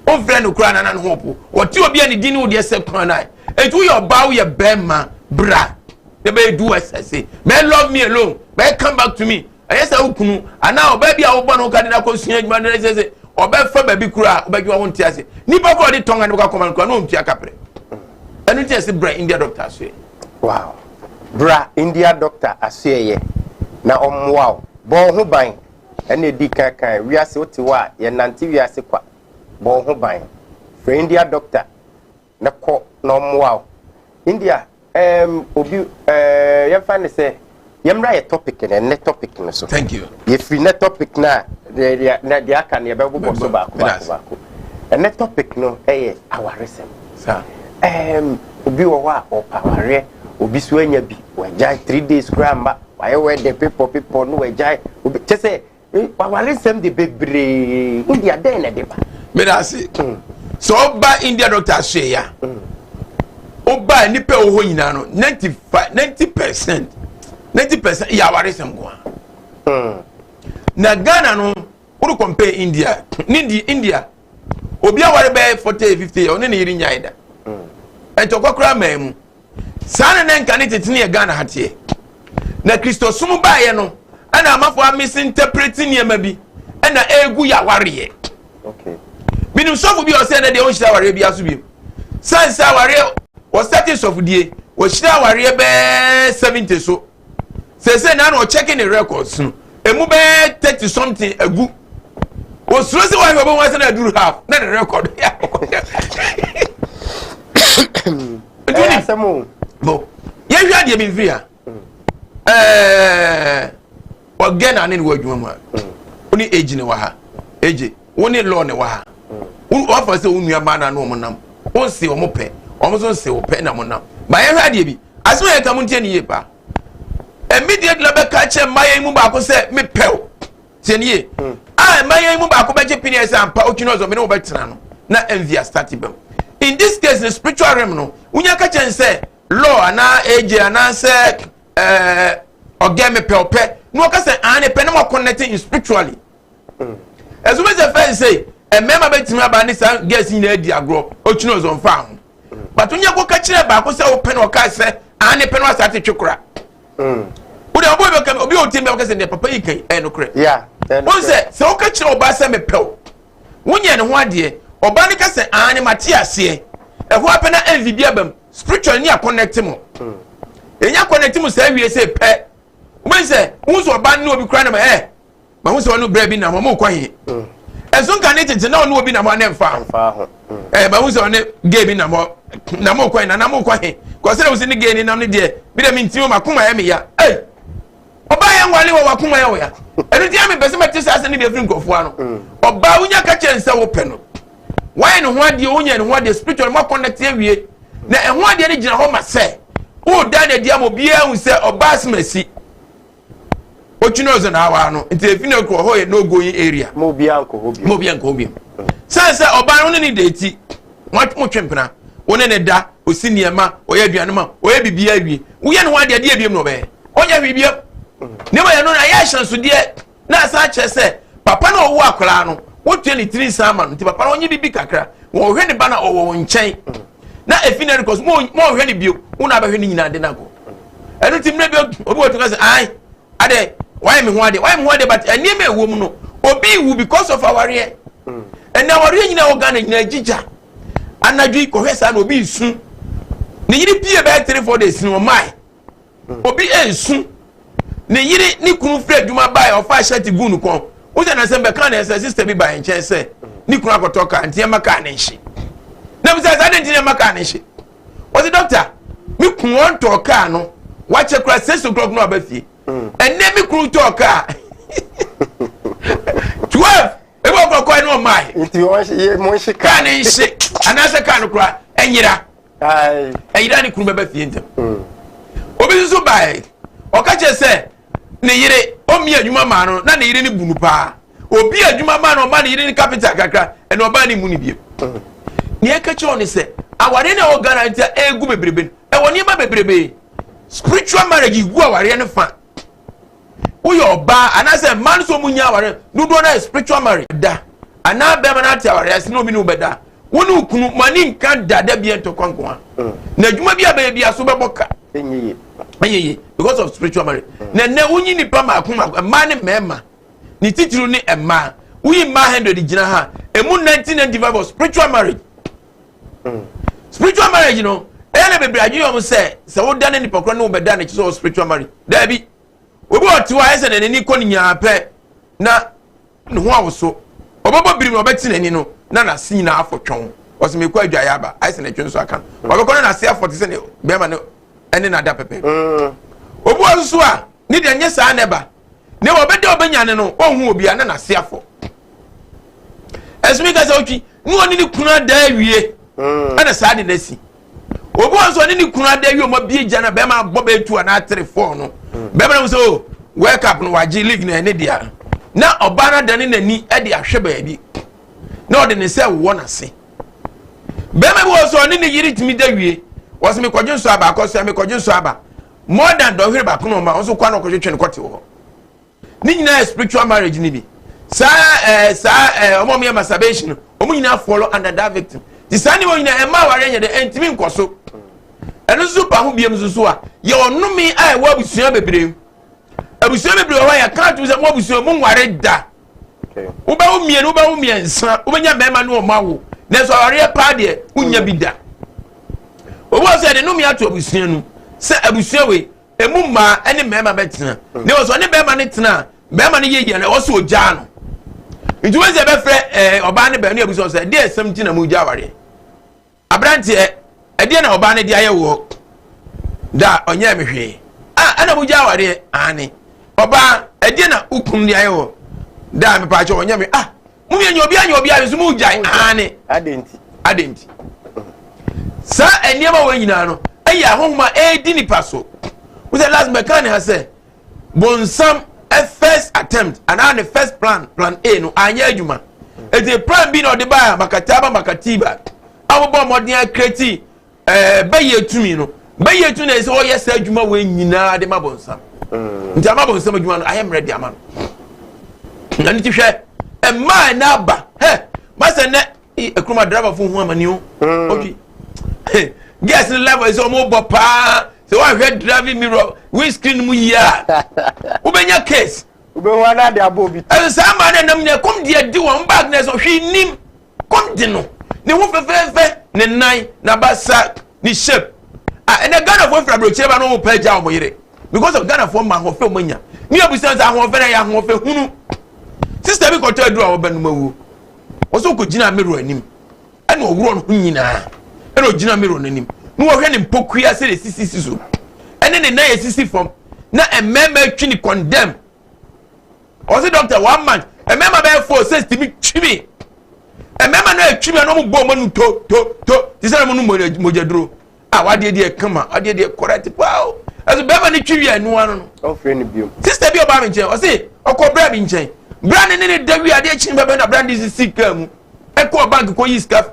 o friend no kra na hope what you obi ani di ni wo de se kran na etu your bow your bema bra they be do as I say may love me alone may come back to me yes ukunu ana obabi a wo bo no ka de na ko sua adwuma na say obafa baby kura obaji wa won ti ase nipa ko de tonga ne ko koma ko no ntia kapre enu ti ase bra India doctor ase wow bra India doctor ase ye na omwa bo ho ban ene di kan wiase oti wa ye nante wiase kwa bo ho ban for India doctor na ko na omwa India obi ye fa ne se yemra ye topic ne topic no so thank you ye free ne topic na de aka ne be bo so ba ko ene topic no awaresem sir obi wo wa o paware obi so anya bi wajai 3 days gramba why we the people no wajai obi chese awaresem de bebre India den na de ba me da see so ba India doctor say ya oba nipa wo ho nyina no 90% ya awaresem go na Ghana no uru compare India India obi aware be 40 50 oni ne yiri nyaida entokokra mamu sana na nka ne tetene ye Ghana hatie na Kristo sum baaye no ana amafo misinterpreting ye mabi ana egu ya ware okay binim sofu bi o se na de on shira ware bi aso bi sansa ware o status of die o shira ware be 70 so se na no checking the records no emu be 30 something egu o suro se wa go won se na duru half na the record asemo bo ye hwa de bi free a o gena ne wo adwuma mu a oni age ne wa ha age woni law ne wa ha wo fa se wonu ama na no mo nam won se o mo pe o mo so se o pe na mo nam ba ye hwa de bi asemo ye kam ntie ne ye pa immediately be ka che maye mu ba ko se me pew tie ne ye maye mu ba ko be che pini se ampa o twino zo me ne wo betena no na envia start bam in this case the spiritual realm no unya ka chen say law ana age ana say ogame pe no ka say an pe na mo connecting spiritually as we say member betima ba ni say guess in adi agro o twino zo mfa ho but unya ko ka kire ba ko say o pe no ka say an pe no start twekura Udi obo be kam obi o tim be say ne papa yi kan no kure yeah won say se o ka kire oba say me pew wonye ne ho ade oba ni ka say an mate ase ho apena envy bia bam spiritual ni a connect mo enya connect mo say wie say pe won say won so oba ni obi kura na ma won say onu bra bi na mo kwa he enso kan ni tete na onu obi na mo na mfa ho ba won say onu gay bi na mo kwa na mo kwa he ko say won say ni gay ni na no de bi da mi ntimo makoma ya me ya oba ya ngwale wo wakoma ya wo ya enu dia me bese mate sa ni be free nkofo ano oba unya ka chense wo pe no why no ho ade unya no ho ade spiritual mo connect awie na ho ade ni gina ho ma se o da na dia mo bia hu se oba asmasi o twino zo na wa no nti efi na ko ho ye no going area mo bia nko hobi sansa oba no ni deti mo twempena wona ne da o siniema o ye aduane ma o ye bibia awie wo ye no ho ade ade abiem no be onya bibia ne ma ya no na ya hyanso de na asa kyese papa na owo akora no wotu ni 3 sama nti papa na onye bibi kakra wo hwe ne ba na owo nkyɛn na efina because mo hwe ne bio una ba hwe ne nyina de na go enu ti mre bio obi wotu ka say ai ade why me ho ade but eni me ewo mu no obi wu because of our ear and our ear nyina wo ga na nyina gija anadwi ko hwe sa na obi su ne yiri pie be 3-4 days no mai obi ensu ne yiri ni kunu frɛ dwuma bai ofa shirt gunu kon wo se na se be kan na sister bi bai nche se ni kunu akotoka ntie maka ne nhye na bi se sa de ntie maka ne nhye o se doctor mi kunu on to car no wa che kura 6 o'clock no abafie enne mi kunu to car 12 ebo ko no mai nti o mo hye kan ne nhye anase kan kura enyira eyira ni kunu beba fie ntem obi so bai o ka che se ne yire o mi adwuma ma no na ne yire ni bunu pa obi adwuma ma no ma ne yire ni capital kakra e no ba ni mu ni biem ne e ka che oni se aware na o guarantee egu bebrebe e woni ma bebrebe spiritual marriage gu aware ne fa wo yo ba anase man so munya aware no do na spiritual marriage da ana be ma na ati aware ase no obi no beda wonu kunu mani nka dada bi ento kwankwa na adwuma bi aba bi aso beboka enye because of spiritual marriage na na wunyi ni pa ma kuma ma ne mema ni titiru ni ema wuyi ma 100 gina ha emu 1995 of spiritual marriage spiritual marriage no na bebre aju yom se wo dane ni pokro na wo beda na chiso spiritual marriage da bi obi otiwa ese na ni koni nya pe na ne ho awoso obobo birim obeti na ni no na sin na afotwon o se me kwa adwa ya ba ai se na twon so aka obekọ na se afot se ne be ma ne ene na da pepe obu aso a ni de nye sa na ba ne obede obenya no ohun obi a na se afo esmi ka se otwi ni oni ni kuna da awie ana sa de nasi obu aso ni kuna da awie o ma bie gya na be ma boba etu na 3-4 no be ma so wake up no waji league na ene dia na obana dane nani e de ahwe ba bi na ode ne se wo na se be ma bi so ni yiri timi da wie wo se me kwadun so aba akoso me kwadun so aba more than do hwere ba kono ma so kwa na kwetwe ne kwete wo ni nyina spiritual marriage ni bi omo me masturbation omo nyina follow under that victim di sani wo nyina e ma ware nya de entimi nkoso eno super ho biem so a ye onumi a wo abusua bebre wa ya kan tu se mo abusua mo nware da uba umiensa ubenya mema no mawo na so ware pa de unya bi da obo se de no mi ato abusua nu se abusua we emu ma ene mema betena ne wo so ne bema ne tena bema ne yeye na wo so oja no nti we se be fre oba ne be no abusua se de esam ti na mu ja ware abrante e na oba ne de aye wo da onye mehwe ana mu ja ware ani oba e na ukun de aye wo da me pa cho onye me mu me anya obi ayo so mu jai ani adenti sa eniema we nyina no eya honma di ni paso we say last mechanic has say bonsam a first attempt and the first plan A no anya adwuma it a plan B no de ba makatiba awbo modern create baye tumi no baye tu na say o yes adwuma we nyina de mabonsam nti amabonsam adwuma no I am ready ama no nani ti hwe e man na ba mase ne ekruma driver fu hu amani o okay guess the level is almost pa so I heard driving mirror windscreen mu ya ubenya case ubewa na de abobi e sa ma na nam ne kom de di won bag na so hwe nim kom de no ne ho fefefe ne nan na basa ni shape ene Ghana for frabroche ba no pa ja o moyire because of Ghana for man ho fe manya ni abusan za ho fe na ya ho fe hunu sister bi ko to adura wo banu mawu o so ko gina mirror anim ene owuro no nyina ene o gina mirror nanim no wo hwe ne mpokua se sisi so ene ne na sisi from na emema twi ni condemn o se doctor 1 month emema be 4 says timi twimi emema no atwimi no mo bo mo nu to ti se mo nu mojaduro wade de kama wade de correct pao aso be ma ne twi wi anu anu o fre ne bio sister bi oba me nchen o se okobra bi nchen bra ne dawi ade chin be na brand is sika mu e ko bank ko yi scarf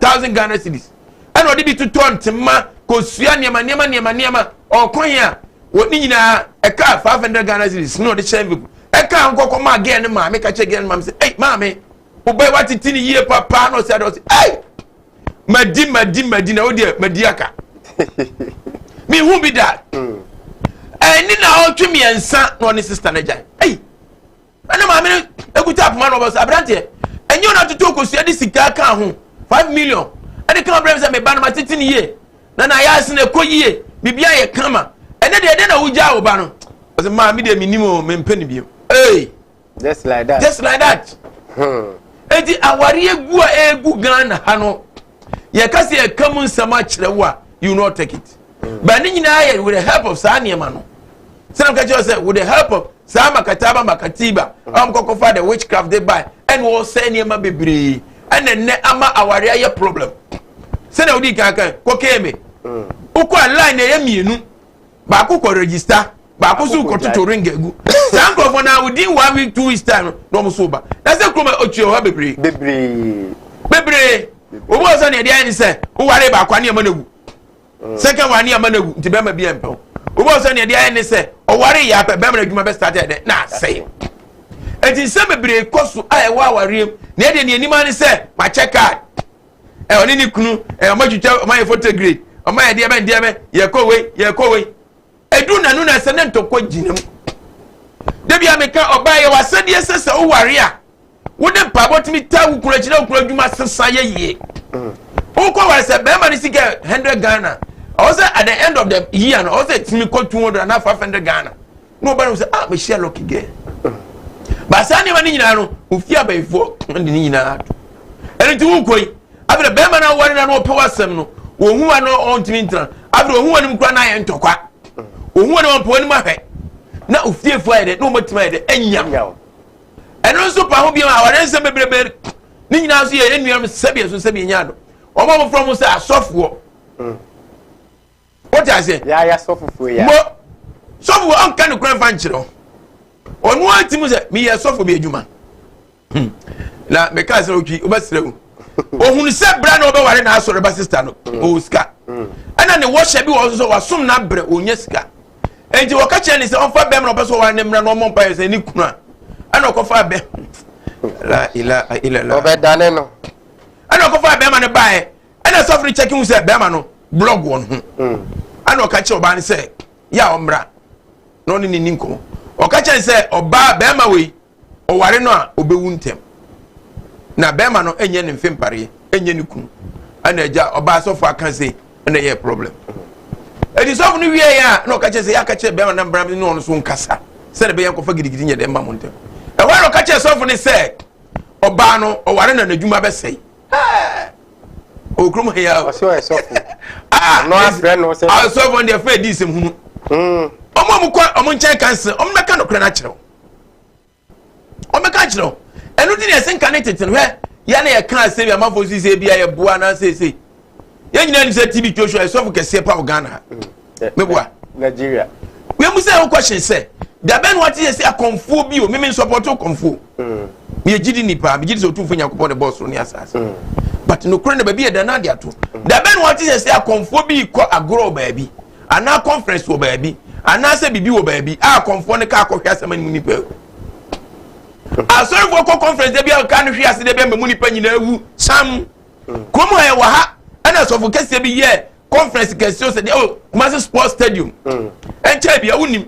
1000 Ghana cedis and odi bi to ntema ko sua niema okon ya woni nyina e ka 500 Ghana cedis no de shave e ka nkoko ma again ma me ka che again ma say hey mama obai watiti ni yie papa no say do say hey madi na odi madi aka mi hu bi that ni na o twemi ensa no ne sister na jai hey ana ma me ekuta apoma no bo say abrante enyo na toto ko sua di sika ka ho 5 million ade kan brem say me ba na matiti ni yie na ya se na koyie bibia ye kama ene de na wugya wo ba no ose ma me de minimo me mpani bi hey just like that edi awari egu a egu Ghana ha no ye kase ye kamu nsama kire wo a you not take it but ni nyina ye with the help of Saniema no some ka say with the help of Sama Kataba Makatiba kokofa the witchcraft they buy and wo say niema bebre and ne ama awari aye problem say na odi kan ko keme uko line ye mienu ba ko register ba ko su ko to ring egu san ko for na within 1 week 2 weeks time no mo so ba na say kroma otuo ha bebre obo so na dia ni say wo ware ba kwa ne ma nagu second one ne ma nagu nti be ma bi empel obo so na dia ni say o ware ya be ma adwuma be started na say enti se bebre kosu ai wa ware na de ne anima ni say ma check card oni ni kunu ma twitwa ma photo grade o ma de be ye kowe edu nanu na se ne ntokwa ginam de bia me ka oba ye wasade sese o ware a wo de pabotimi ta wukura kire wukura dwuma sesa ye o ko ware se be ma ni sika 100 Ghana also at the end of the year no also timi ko 200 na 500 Ghana no ba no say me share lucky girl ba sa ni mani nyina no ofia ba ifo ndi ni nyina eni ti wukoi abere be ma na ware na no pe wasem no wo hu ano on timi ntra abere wo hu ani mkura na ye ntokwa wo hu ani won ma hwe na ofie fo ayede no matima ayede enya eno so pa ho bia ma ware nse bebrebe ni nyina so ye enuam sebi nya do o mo from say asofo what I say ya sofo ya mo sofo on kan kran fan chiro onu atimu say me ye sofo be adwuma la me ka say oki obasrewu ohun se bra na obeware na asore ba sister no o ska ana ne wo hye bi wo so wasom na bre onye sika enti wo ka che ni se on fa bem na obeso wa ne mra no mo mpa se ni kuna ana ko fa bem la ilaha illa obedane no ana ko fa bem na bae ana sofri checking se bem no blog won ana o ka che oba ni se ya omra no ni ninko o ka che se oba bem we o ware no a obewu ntem na bema no enye ne mfempare enye ne kunu ana eja oba sofo aka se na ye problem edi sofo no wie ya na o ka che se ya ka che bema na mbram no no so nkasa se ne be ya kofa gidigidi nye de mba mo ntem e wa no ka che sofo ne se oba no o ware na nadwuma be sei o krum he ya o so e sofo no afre no se a sofo de fa di sem hunu omo kwa omo nchen kanse omo meka no kra na kire o meka kire enu di ne sen connected no he ya na ye kan se bi amafo si se bia ye boa na se ye nyina ni se TV Joshua e sofu kese pa Ghana me boa Nigeria we mu se o question se da ben what ye se akonfo bi o me support akonfo me gidi ni pa me gidi so tumfo yakopon de boss ni asase but no kure na ba bi e da na dia to da ben what ye se akonfo bi ko agro ba bi ana conference wo ba bi ana se bibi wo ba bi a akonfo ne ka akɔhwe asema ni ni pa asori for conference de bia kan hwe ase de bia memu nipa nyina ewu sam komo e wa ha ana so for kese bi ye conference kese o se de o Kumasi sports stadium enche bia unim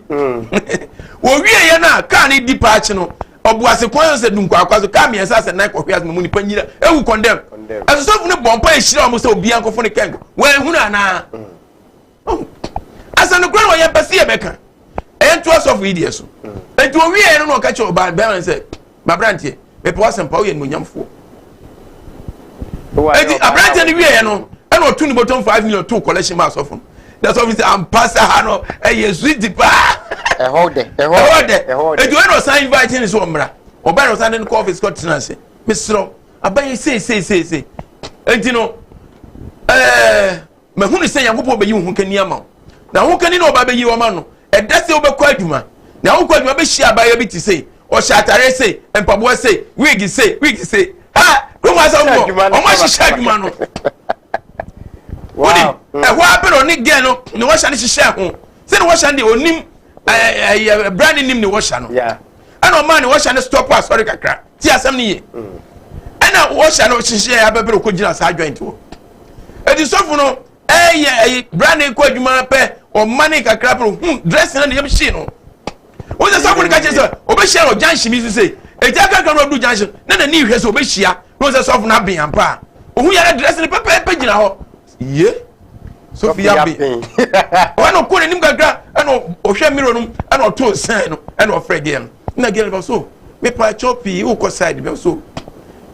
wo wie ye na kan di patch no obuase kwan se dunko akwazo ka mi esa se na hwe ase memu nipa nyina ewu condemn aso so ne bompa e hira o mo se obi ankofo ne keng we hunu ana asa no kwan wo ye pese ye beka ento aso for idie so ento wie no no ka che oba be say ma brantie me po asem pa o ye monyamfo enti abrantie ni wie no e no tu ni bottom 5 million to collection ma so fun that's why we say am pass ha no e ye sweet pa e hold enti we no sign invite ni so mra oba no sign in office court tenancy misro abaye say enti no me hunu say yankopo be yi hu kani ama na hu kani no oba be yi wo ma no e dase obekọ adwuma na wo kọ adwuma be hia abaye bi ti sei o shatare sei empabo sei wig sei ha kuma sa mo o ma hia adwuma no wodi e ho apero ni ge no ni wo hia ni hia ho se ni wo hia ndi onim brand nim ni wo hia no yeah ana o ma ni wo hia ni stop us sorry kakra ti asem ni ye ana wo hia no hia abebere ko gina sa joint wo edi sofu no brand ko adwuma pe o money kakra pro dress na yem shi no o se so ka che so o be share o junction mi say e ja kakra no do junction na ni hwe so o be shia no se so na bin ampa o hu ya dress ni pepe gina ho ye Sophia be. One of calling him gaga, and Osha Mironum, and or two sen, and or Fred again. Na girl so. Me pa choppy, who was side so.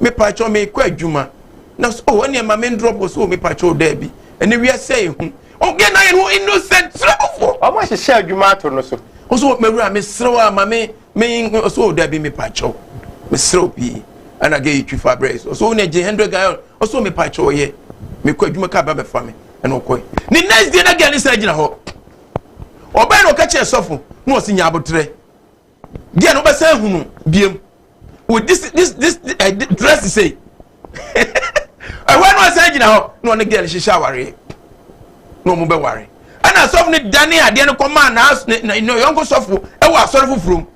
Me pa cho me quite Juma. Now, so when your main drop was so me pa cho Debbie. And we are saying, oh, get I know innocent trouble. How much is share Juma to no so? Also, Miss Roa, mammy, me so Debbie me pa cho. Miss Ropey, and I gave you Fabrice. So, ne J100 guy, also me pa cho ye. Me quite Juma Cabba for me. And okay. The next day again is a general. Or by no catch a sofa, no senior abotre. Dear no better who be with this dress to say. I want to say now, no one again she showery. No more worry. And I saw Danny at the end of command house, no younger sofa, I was sorry for room.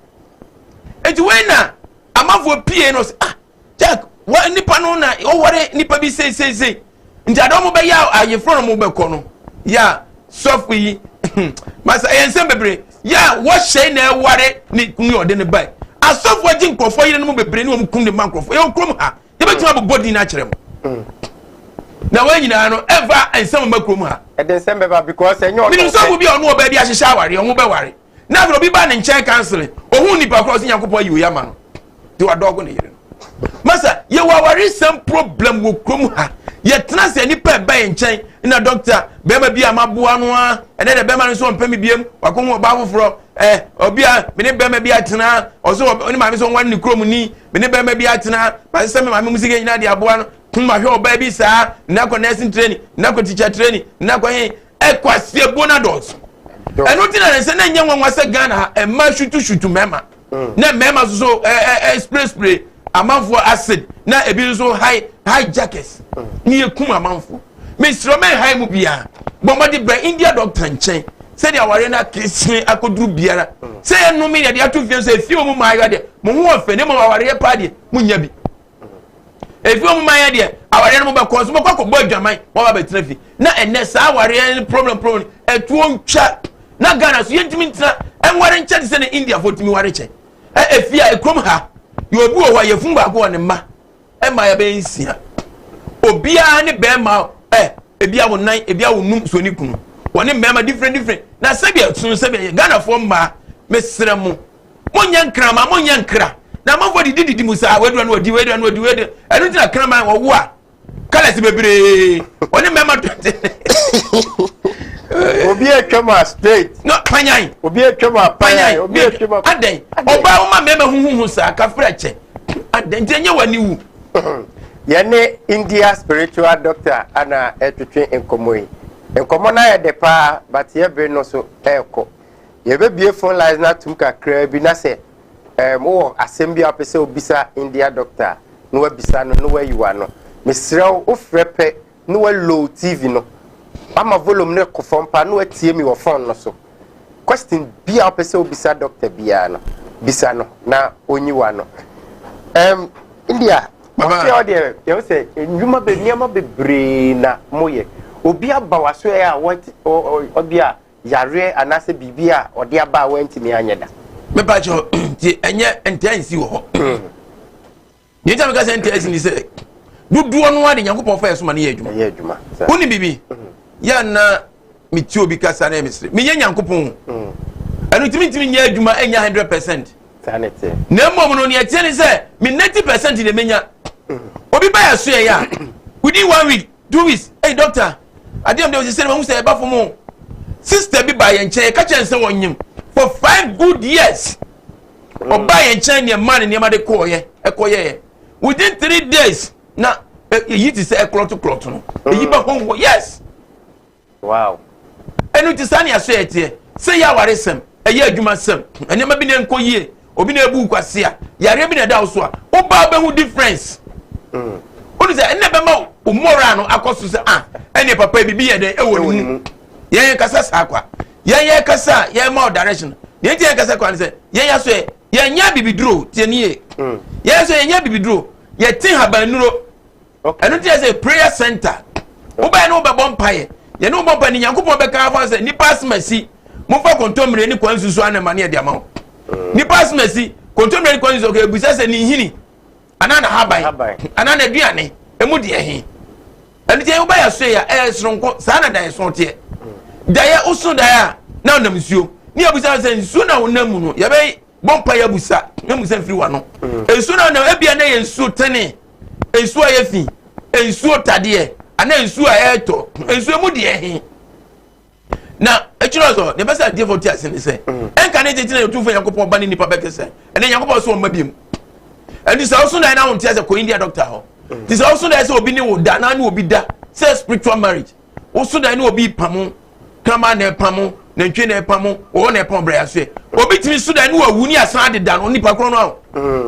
And to win now, I'm off for pianos. Ah, Jack, what Nippanona, oh, what Nippa be say. Njadom be ya aye from mo be kono ya sofi masa ensembebre ya wo hye na eware ni kunu ode ne bai asofo agin kofo yire no mo bebre ni mo kun de makrofo e okrom ha ye betuma bo body na kire mo na wa nyina no ever ensem makrom ha e de ensembe ba because enyo mi so bi onu oba bi ahyehye aware o mo be ware na afro bi ba ne nchen cancel ohun nipa cross nyankopɔ yi o ya ma no de wa dog ne yire masa ye wa ware some problem wo krom ha ye tena se ni pe ba nchen na doctor be ma bia maboa no a ene de be ma no so mpemi biem wakonwo ba foforo obi a me ne be ma bia tena oso oni ma me so wan ni krom ni me ne be ma bia tena ba se me ma me musike nyina de aboa no kuma hwe oba bi saa na ko nursing training na ko teacher training na ko he kwase bonados eno tina ne se na nya nwanwa se Ghana e ma shutu mema na mema so spray amanfo acid na ebi so high jackets ni ekum amanfo Mr. Men high mu bia bomba de bra India doctor nchen say dia ware na krisin akoduru biara say no me dia to fie say fie mu maaya de mo ho ofe ne mo ware pa de munya bi e fie mu maaya de aware no mo be konso mo kwakọ bo adwaman mo ba betra fi na enne sa aware problem etuo ntwa na Ghana so yentimi ntina enware nche de say na India for timi ware che e fie ekrom ha you obi o wa yefun ba ko ne ma e ma ya be nsia obia ne be ma ebia wo nan ebia wo num so ni kunu woni mema different na sebia tun sebia Ghana for ma mesrem mo nya nkra na mafo didi musa wedu na odi enu tina krama wo wo a kala se bebre woni mema obi atwama straight no panyan obi atwama panyan obi atwama aden oba wo ma mema huhu sa ka freche aden tenye wani wu yene India spiritual doctor ana etwetwe enkomoi enkomo na ye de pa but ye be no so eko ye be bie phone lines na tum kakra bi na se mo assembly apese obisa India doctor no wabisa no wa yiwa no mesrew ofrepe no wa low TV no ama volume ne ko fompa no atie mi wo phone no so question bi apese obisa doctor bia no bisa no na onyiwa no India Mama ode you say nyuma be niama bebre na moye obi aba waso ya what obi a yare anase bibia ode aba wantimi anyeda me ba jo ti enye intensi wo ho ye jam ka se intensi ni se duduo no ade nyankopon fa yeso ma ne ye adwuma oni bibi ya na miti obi kasa na misri me ye nyankopon anu timi nya adwuma enya 100% sanity na mom no ne tie ni se me 90% de menya obi ba ya so ya within 1 week 2 weeks hey doctor adem dey say who say ba for mo sister bi ba ye nche ka chen se wonyim for 5 good years oba ye nche ne man ne ma de koye ekoye within 3 days na yi ti say clot no yi ba ho yes wow enu ti sani aso ye tie say ya ware sem eye adwuma sem ene ma bi ne nkoyie obi na ebu kwase a yare bi na da so a oba be hu difference oni say ene be ma umora no akoso say ene papa bibi ye den ewo ni mu ye kasa sa kwa ye kasa ye ma direction ye tie kasa kwa say ye ya so ye nya bibiduro tie ni ye so ye nya bibiduro ye tin habanuro enu tie say prayer center oba no be bompaye ye no bompa ni nyankopon be ka fa say ni pass mercy mo fa kontomre ni kwansusu anema ne dia ma ni pass mercy kontomre ni kwansusu okay busa say ni hini anana habai anana duane emu de ehin and the buy a say a strong sana da so tie da ya uso da ya na onam nsuo ni abusa say nsuo na onam no ya be bompa ya busa na musa free wa no nsuo na onam ebia na ye nsuo tene nsuo ya fi nsuo tade ana nsuo a eto nsuo mu de ehin na echiro so ne besa de 40 ase ne se enka ne tete na otumfo yakopon ba ne nipa bekese ene yakopon so mabiem and this also na na untia se ko India doctor ho this also na se obi ne wo da na obi da say spiritual marriage also da ne obi pamo kama na pamo na ntwe na pamo wo na pon bra so obi timi so da ne wawu ni asan de da no nipa kro no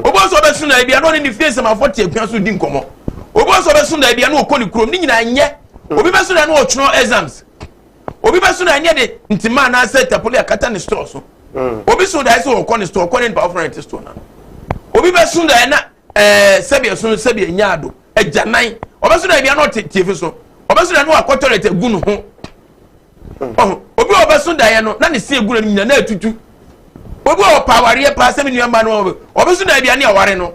obo so be so na bia no ne face ma 40 akwan so di nkomo obo so be so na bia no okoni krom ni nyina nye obi be so da ne ochno exams obi be so na nye de ntima na set tapoli akata ne store so obi so da so okoni store okoni ne power friend store na obi be so da na sebia so sebia nyaado agyanan obi so da bia no tiefi so obi so da no akotolete gu no ho obi obi so da ye no na ne se egu no nyina na atutu obi o paware pa semi nuamba no obi so da bia ne aware no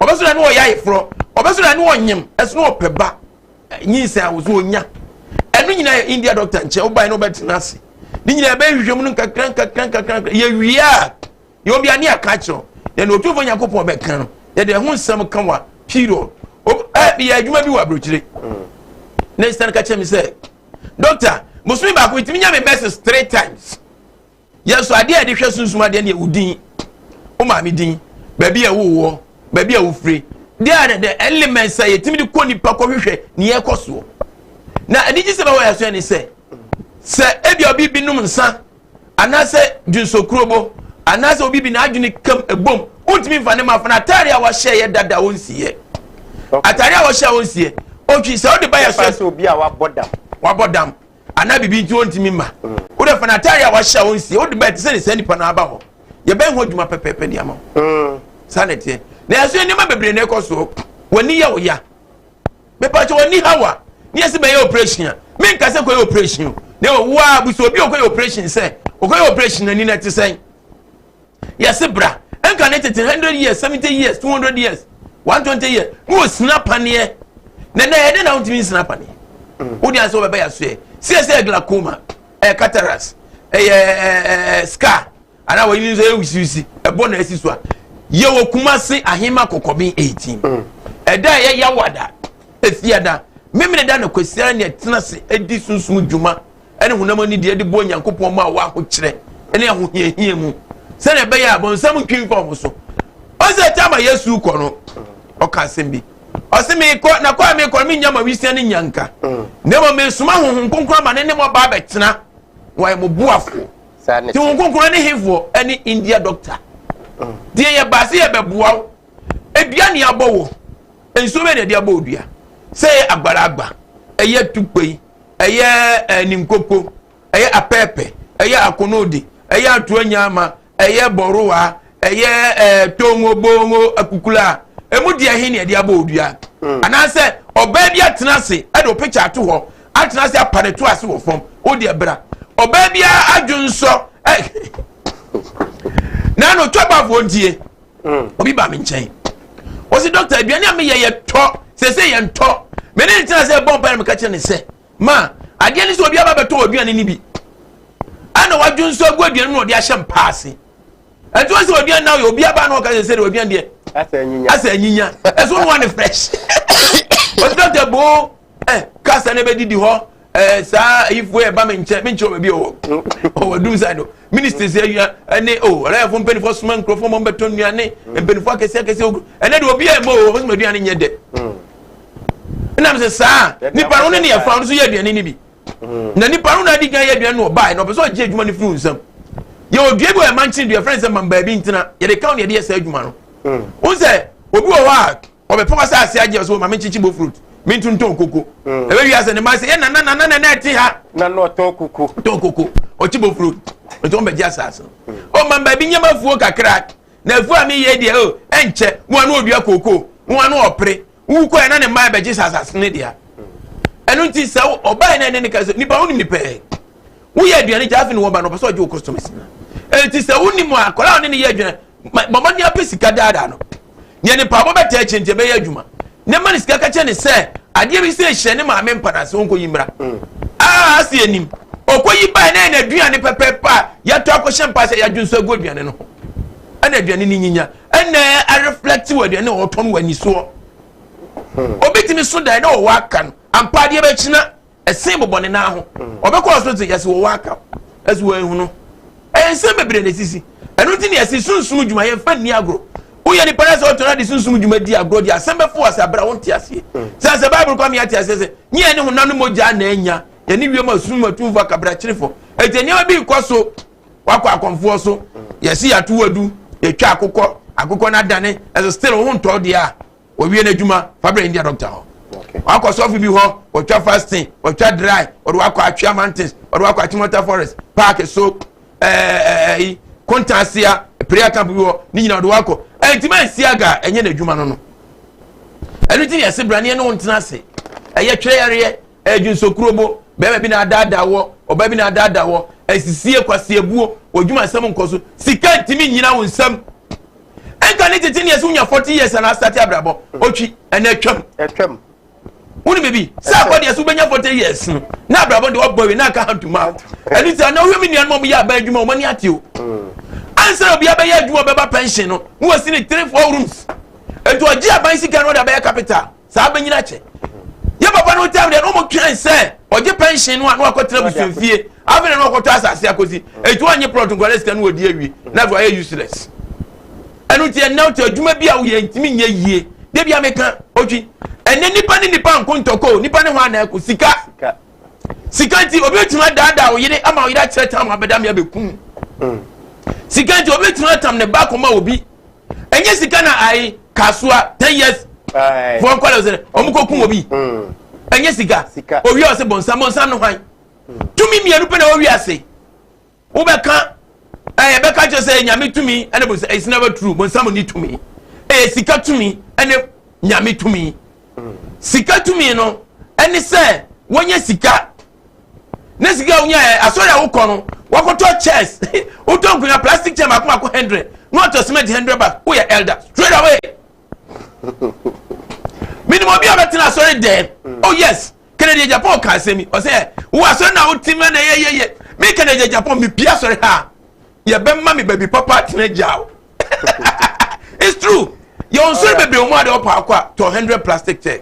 obi so da no yai fro obi so da no onyem eso no peba nyinsa awozo onya enu nyina India doctor nche obai no betina ase ni nyina be hwehwem no kakran ye wia ye obi ani aka kiro ye no otufo nyakopon be kan no ye de hu nsam kan wa period bi ya adwuma bi wa brochire next time ka chemi say doctor muslim ba ko itimi nya me best 3 times yes so ade ade hwe sunsuma de na udin o ma me din ba bi a wo ba bi a wo free the elements say itimi de ko nipa ko hwehwe ne ye koso na adiji se ba wa yaso ni se ebi obi binum nsa anase junso krobo anase obi bi na adwuni kam ebom untimi fa ne ma fa na atare a wa share ye dada wonsiye atare a wa share wonsiye otwi se o de ba yaso obi a wa bodam ana bibi nti untimi ma o de fa na atare a wa share wonsiye o de ba tse ne se nipa na aba ho ye ben ho dwuma pepepe ne ama sanete na yaso ni ma bebre ne koso woni ye wo ya me pa cho woni hawa ni ese be operation me nka se ko operation ne wa bu so bi o ko operation se o ko operation ani na tisen yes bra enka ne 100 years 70 years 200 years 120 years wo snap ane na ede na untimi snap ane wo dia so be ya so e se glaucoma cataracts scar ana wo yin so e wisi e bo na esi so a ye wo kumase ahima kokobi 18 eda ye yawada efiada memene da na kwasiara ne tenase edi sunsun dwuma ene hunamani de de bo nyankopon ma wa ho kire ene ho hiehie mu se na be ya bonsam twinfom so o se tama yesu ko no o ka sembi o se me ko na ko me ko me nyama wisia ne nyanka ne mo me suma honhon konkon ma ne mo ba betena wa mo buafo ti honhon konkon ne hefo ene India doctor die ye ba se ye be buawo edua ne abowo enso be ne de abo odua say agbalagba eye tukpe eye ninkoko eye apepe eye akonodi eye atuanyama eye boruwa eye tongo bongo akukula emudi ehe ne de aba odua anase oba bia tenase e do picture to ho atenase apare to ase wo fom odi ebra oba bia adwunso na no toba fo ndie obi ba me nchen o si doctor aduane am ye to se ye nto me ne tina se bomba me ka kire ne se ma ade ni so obi aba beto aduane ni bi ana wadwunso agu aduane no de ahye mpaase ento se aduane na obi aba na o ka se de aduane de asa nyinya eso no one fresh o doctor bo kasa ne be didi ho sa if we ba me nche obi o wadum side ministers ya ene ra fo mpeni fo suma nkrofo mo beto nuane mpeni fo akese ene de obi e mo o suma aduane nye de na me sa ni paro ne ya fa so ya aduane ni bi na ni paro na diga ya aduane no bai no be so je adwuma ni fru nsam ye odue bo e manchin do friends man ba bi ntina ye de count ye de sa adwuma no unse obi o wa o be poma sa ase age so ma me chichi bo fruit me ntunton koko e be wi ase ne ma se ye na ti ha na no ton koko o chi bo fruit o to be jasa so o man ba bi nyama fuo kakra na fu a me ye de o enche mo anu odua koko mo anu opre wu ko na ne ma be jisa asase ne dia enu nti se oba na ne ka so nipa woni ni pe wo ye aduane jafi ne wo ba no so je o customers na enti se woni mo akola ne ye aduane mama ni apesika dada no ne ne pa bo beta chenche be ye adwuma ne ma ne sika ka che ne se ade bi se hye ne maame mpanase wonko yimra asi enim okoyi ba na aduane pepepa ya to akɔhye mpase ya dwunso aduane no ana aduane ni nyinya ana a reflect wo aduane wo ton wani so obetimi so dan na wo aka no ampa ade be kyina esen bobone na ho obekɔ hospital yesi wo aka as wo ehunu ense bebre na sisi enu ti ne yesi sunsun dwuma ye fa ni agro wo ye ni parase o tona di sunsun dwuma di agro di asembe fo asabra won ti ase se bible kwa me ati ase se nyi ene hunanu moja na enya ye ni wiem asun matu va kabra kyerefo eteni obi koso wakɔ akonfo so yesi yatu wadu etwa akokɔ na dane as still won to dia owie na dwuma fabra india doctor ho wakɔ sofi bi ho otwa fasting otwa dry or wakɔ atwa mountains or wakɔ atimota forest park so kontasia prayer camp bi ho ni nyina do wakɔ entima siaga enye na dwuma no enu ti yesi brane no ntena se eye twere yare ejunso kurobo bebe bi na dada wo oba bi na dada wo esisie kwasie buo odwuma sam nkoso sika ntimi nyina wo nsam enka ne tete ne yesu nya 40 years na start abrabo otwi ena atwam woni bebi sa body yesu benya 40 years na abrabo de obowe na aka hantuma eni ti na wo mi nuan mo ya ba adwuma o mani ate o answer obi aba ya adwuma beba pension no wo si ni 3-4 rooms eto oji aban sika no da ba capital sa banyina che ye papa no tell dem no mo twan say oje pension no na akotra busunfie avene no akoto asase akosi etu anye plot ngwale sika no odi awie na do aye useless enu tie na to adwuma bia wo ye ntimi nya yie de bia meka otwi ene nipa ni nipa nkontoko nipa ne ho ana ko sika ti obi tuma dada wo yire ama wo yira kire tam abedam ya bekum sika ti obi tuma tam ne ba koma obi enye sika na ai kasua 10 years for kwala ze omukokum obi enye sika owi ose bonsam no hwan tumi mienu pe na owi ase wo beka beka je say nyame tumi ene bo say it's never true bonsam ni tumi sika tumi ene nyame tumi sika tumi no ene say wonye sika ne sika wonya asori awukọ no wakoto chairs utonku na plastic chair makoma ko 100 no to cement 100 back we are elder straight away minimum be abetina sorry there oh yes Canada Japan can say me o say wo asori na utima na ye me Canada Japan me pia sorry ha ye be mama baby papa teenager it's true you on sorry baby o mo ade opa akwa to 100 plastic chair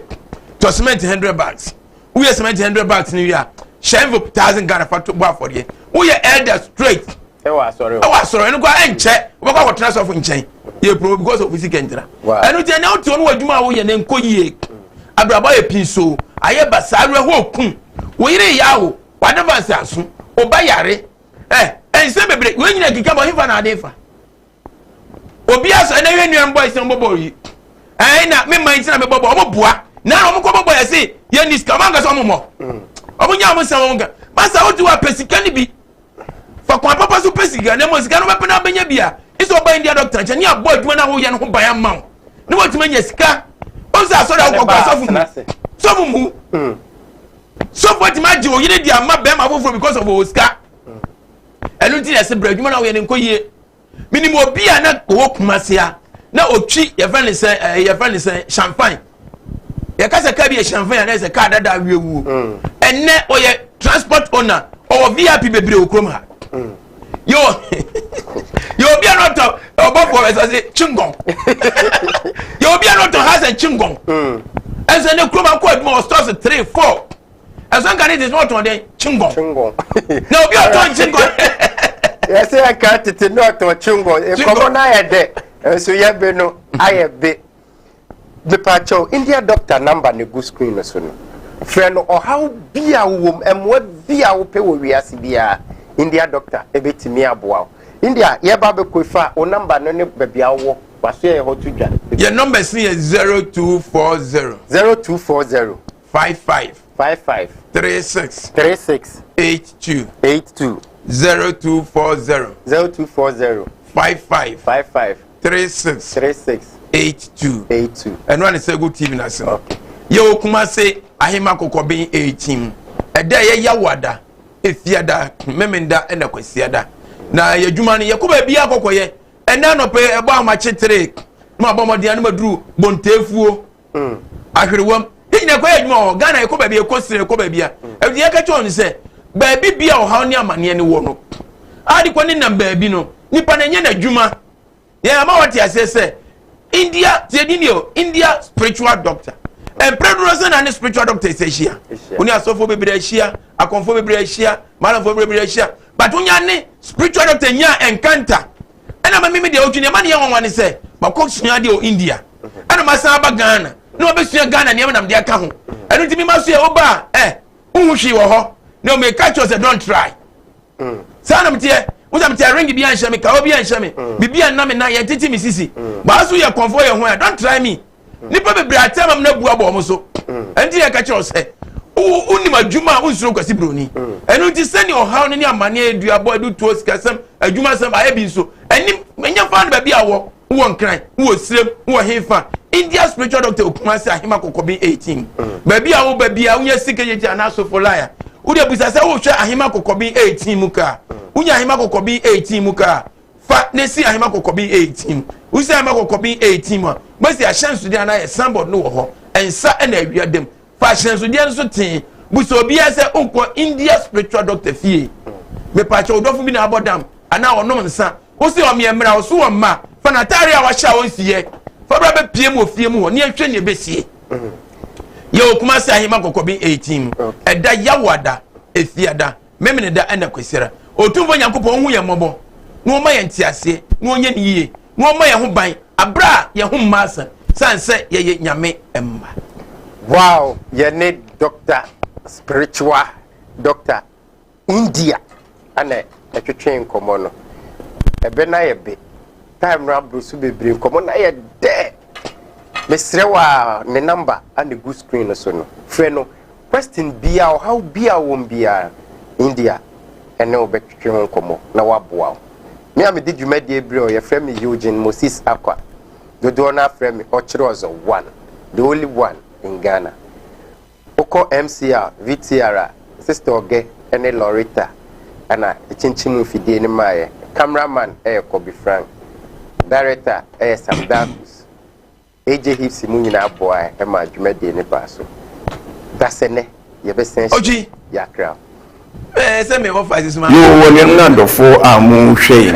to cement 100 bags we are cement 100 bags ni we are shame 1000 Ghana for to buy for you we are elder straight sorry enu kwa enche we kwa tena so for nchen ye pro because of physical entra enu tie na otu onu adwuma wo ye na nkoyie abraba ye pinso aye basaru ho kun wo yire yawo wadavance aso oba yare ense bebre we nyina kika bo hifa na adefa obi aso na we nuan boy se mbobo yi na me man tina me bobo omo bua na omo ko bobo ye se ye ni skamanga so omo mo omo nya omo se omo ga masa otu wa pesika ni bi fa kwa papa so pesika na mo sika no be na benya bia iso oba india doctor nche ni abo adwuma na wo ye no ho ban ma ni mo tuma nya sika o sa so da wo kwa so mu so what imagine o yire dia ma be ma foforo because of Oscar enu ti ese bra adwuma na wo ye nko yie minimum obi a na wo kumasia na otwi ye fan say champagne ye ka se ka bi champagne na se ka dada wiewu enne o ye transport owner o VIP bebre okrom ha yo obi a not obo for say chingong yo obi a not has a chingong and say ne krom ko admo stores 3 4 as one can it is not on the chingong no obi a ton chingong yes I can't it not to chingong e komo na ye de so ye be no aye be the pacho India doctor number ne go screen so no friend or how bia wom what bia wo pe wo wiase bia India doctor ebetimi aboa India ye ba be kofa o number no ne bebia wo waso ye ho tudwa your number is 0240 55 36 82 0240 55 36 82 and one is a good TV national okay yo kuma say ahima kokobin 18 eda ye yawada efiada memenda ena kwasiada na yadwuma ne yakoba bia kokoye ena no pe ebo amache 3 ma bomodi anu maduru bontefuo ahwerewam nyina kwa adwuma Ghana ekọ baabi ekọ baabi a e ye ka cho say baabi bia o ha ne amane ne wo no adi ko ne nam baabi no nipa na nya na adwuma ye ama wati ase say India India spiritual doctor and predominantly and spiritual doctor is Asia oni asofo bebre Asia akonfo bebre Asia malamfo bebre Asia but unya ne spiritual doctor nya encounter ana ma mimi de otwini ma ne yanwan say makọ sua de o India ana masa aba Ghana no obesua Ghana ne nam de aka ho enu timi maso e oba unhwi wo ho no me catch us don't try sana mtie uzam tia ring bi anhye me ka obi anhye me bibia na me na ye titi me sisi ba so ye convoy ye ho don't try me nipa bebre atam na bua bo mo so enti ye catch us unim adwuma unsuro kwasi broni enu ti sani o haw ne amane aduabo adu to sikasem adwuma sem aye bi so eni menya fa na bia wo nkran wo sirem wo hefa India spiritual doctor Okumasi ahima kokobi 18 bia wo bia unya sikeje na so folaya ude busa se wo hwe ahima kokobi 18 muka unya ahima kokobi 18 muka fa nesi ahima kokobi 18 usi ahima kokobi 18 ma basi ahyansu dia na ye sambod no wo ho ensa na awiadem fa ahyansu dia nso tin busa obi ase unko India spiritual doctor fie me pa che odofo bi na abodam ana onom nsa usi o me emra o so wo ma fa na tare a wa hya won siye fa bra be piem ofie mu ho ne ahwe ne besie ye Okumasi ahima kokobi 18 eda yawada efiada memene da ana kwesira otumfo Nyankopon hu ye mobo no ma ye ntiase no onye ne yie no ma ye ho ban abra ye ho masa sanse ye nyame emma. Wow, ye ne doctor spiritual doctor India ana etwetwen komo no ebe na ye be time rabro su bebre komo na ye de mesrewa ne number and the good screen so no frɛ no question bia how bia won bia India ene obetwe komo na waboa me am di dwumadi ebre o ye frɛ me Eugene Moses Akwa dodo na frɛ me Ochrozo 1 the only one in Ghana oko MCR VTR sister Oge ene Loretta ana echinchimu fidie ne maye cameraman Kobe Frank director Sam Davis AJ Hipsi munyina boy e ma dwumadi ne paso dasene ye be sen oji yakra se me wo fa sisuma yo woni ndofo amu hwe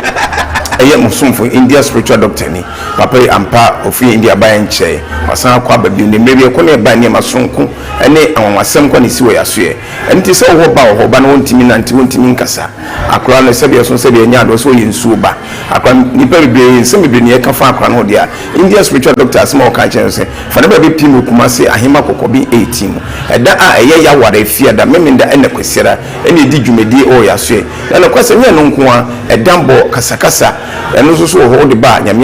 eye musumfo India spiritual doctor ni papa ampa ofi India ba enche masan kwa babi ne mebi ko ne ba ne masonko ene anwasem ko ne siwo yasoe enti se wo ba wo ba no ntimi nanti wontimi nkasa akora no se be so se be nya do so yensuo ba akora ni pa bibe se me bi ne ka fa akora no dia India spiritual doctor asma o ka chen se fa ne ba bi pim Okumasi ahima kokobi 18 eda a eye ya ware fia da memenda ene kwesira ene di dwumedi o yasoe na kwase nya no nko a edambo kasakasa eno so so ho de ba nyame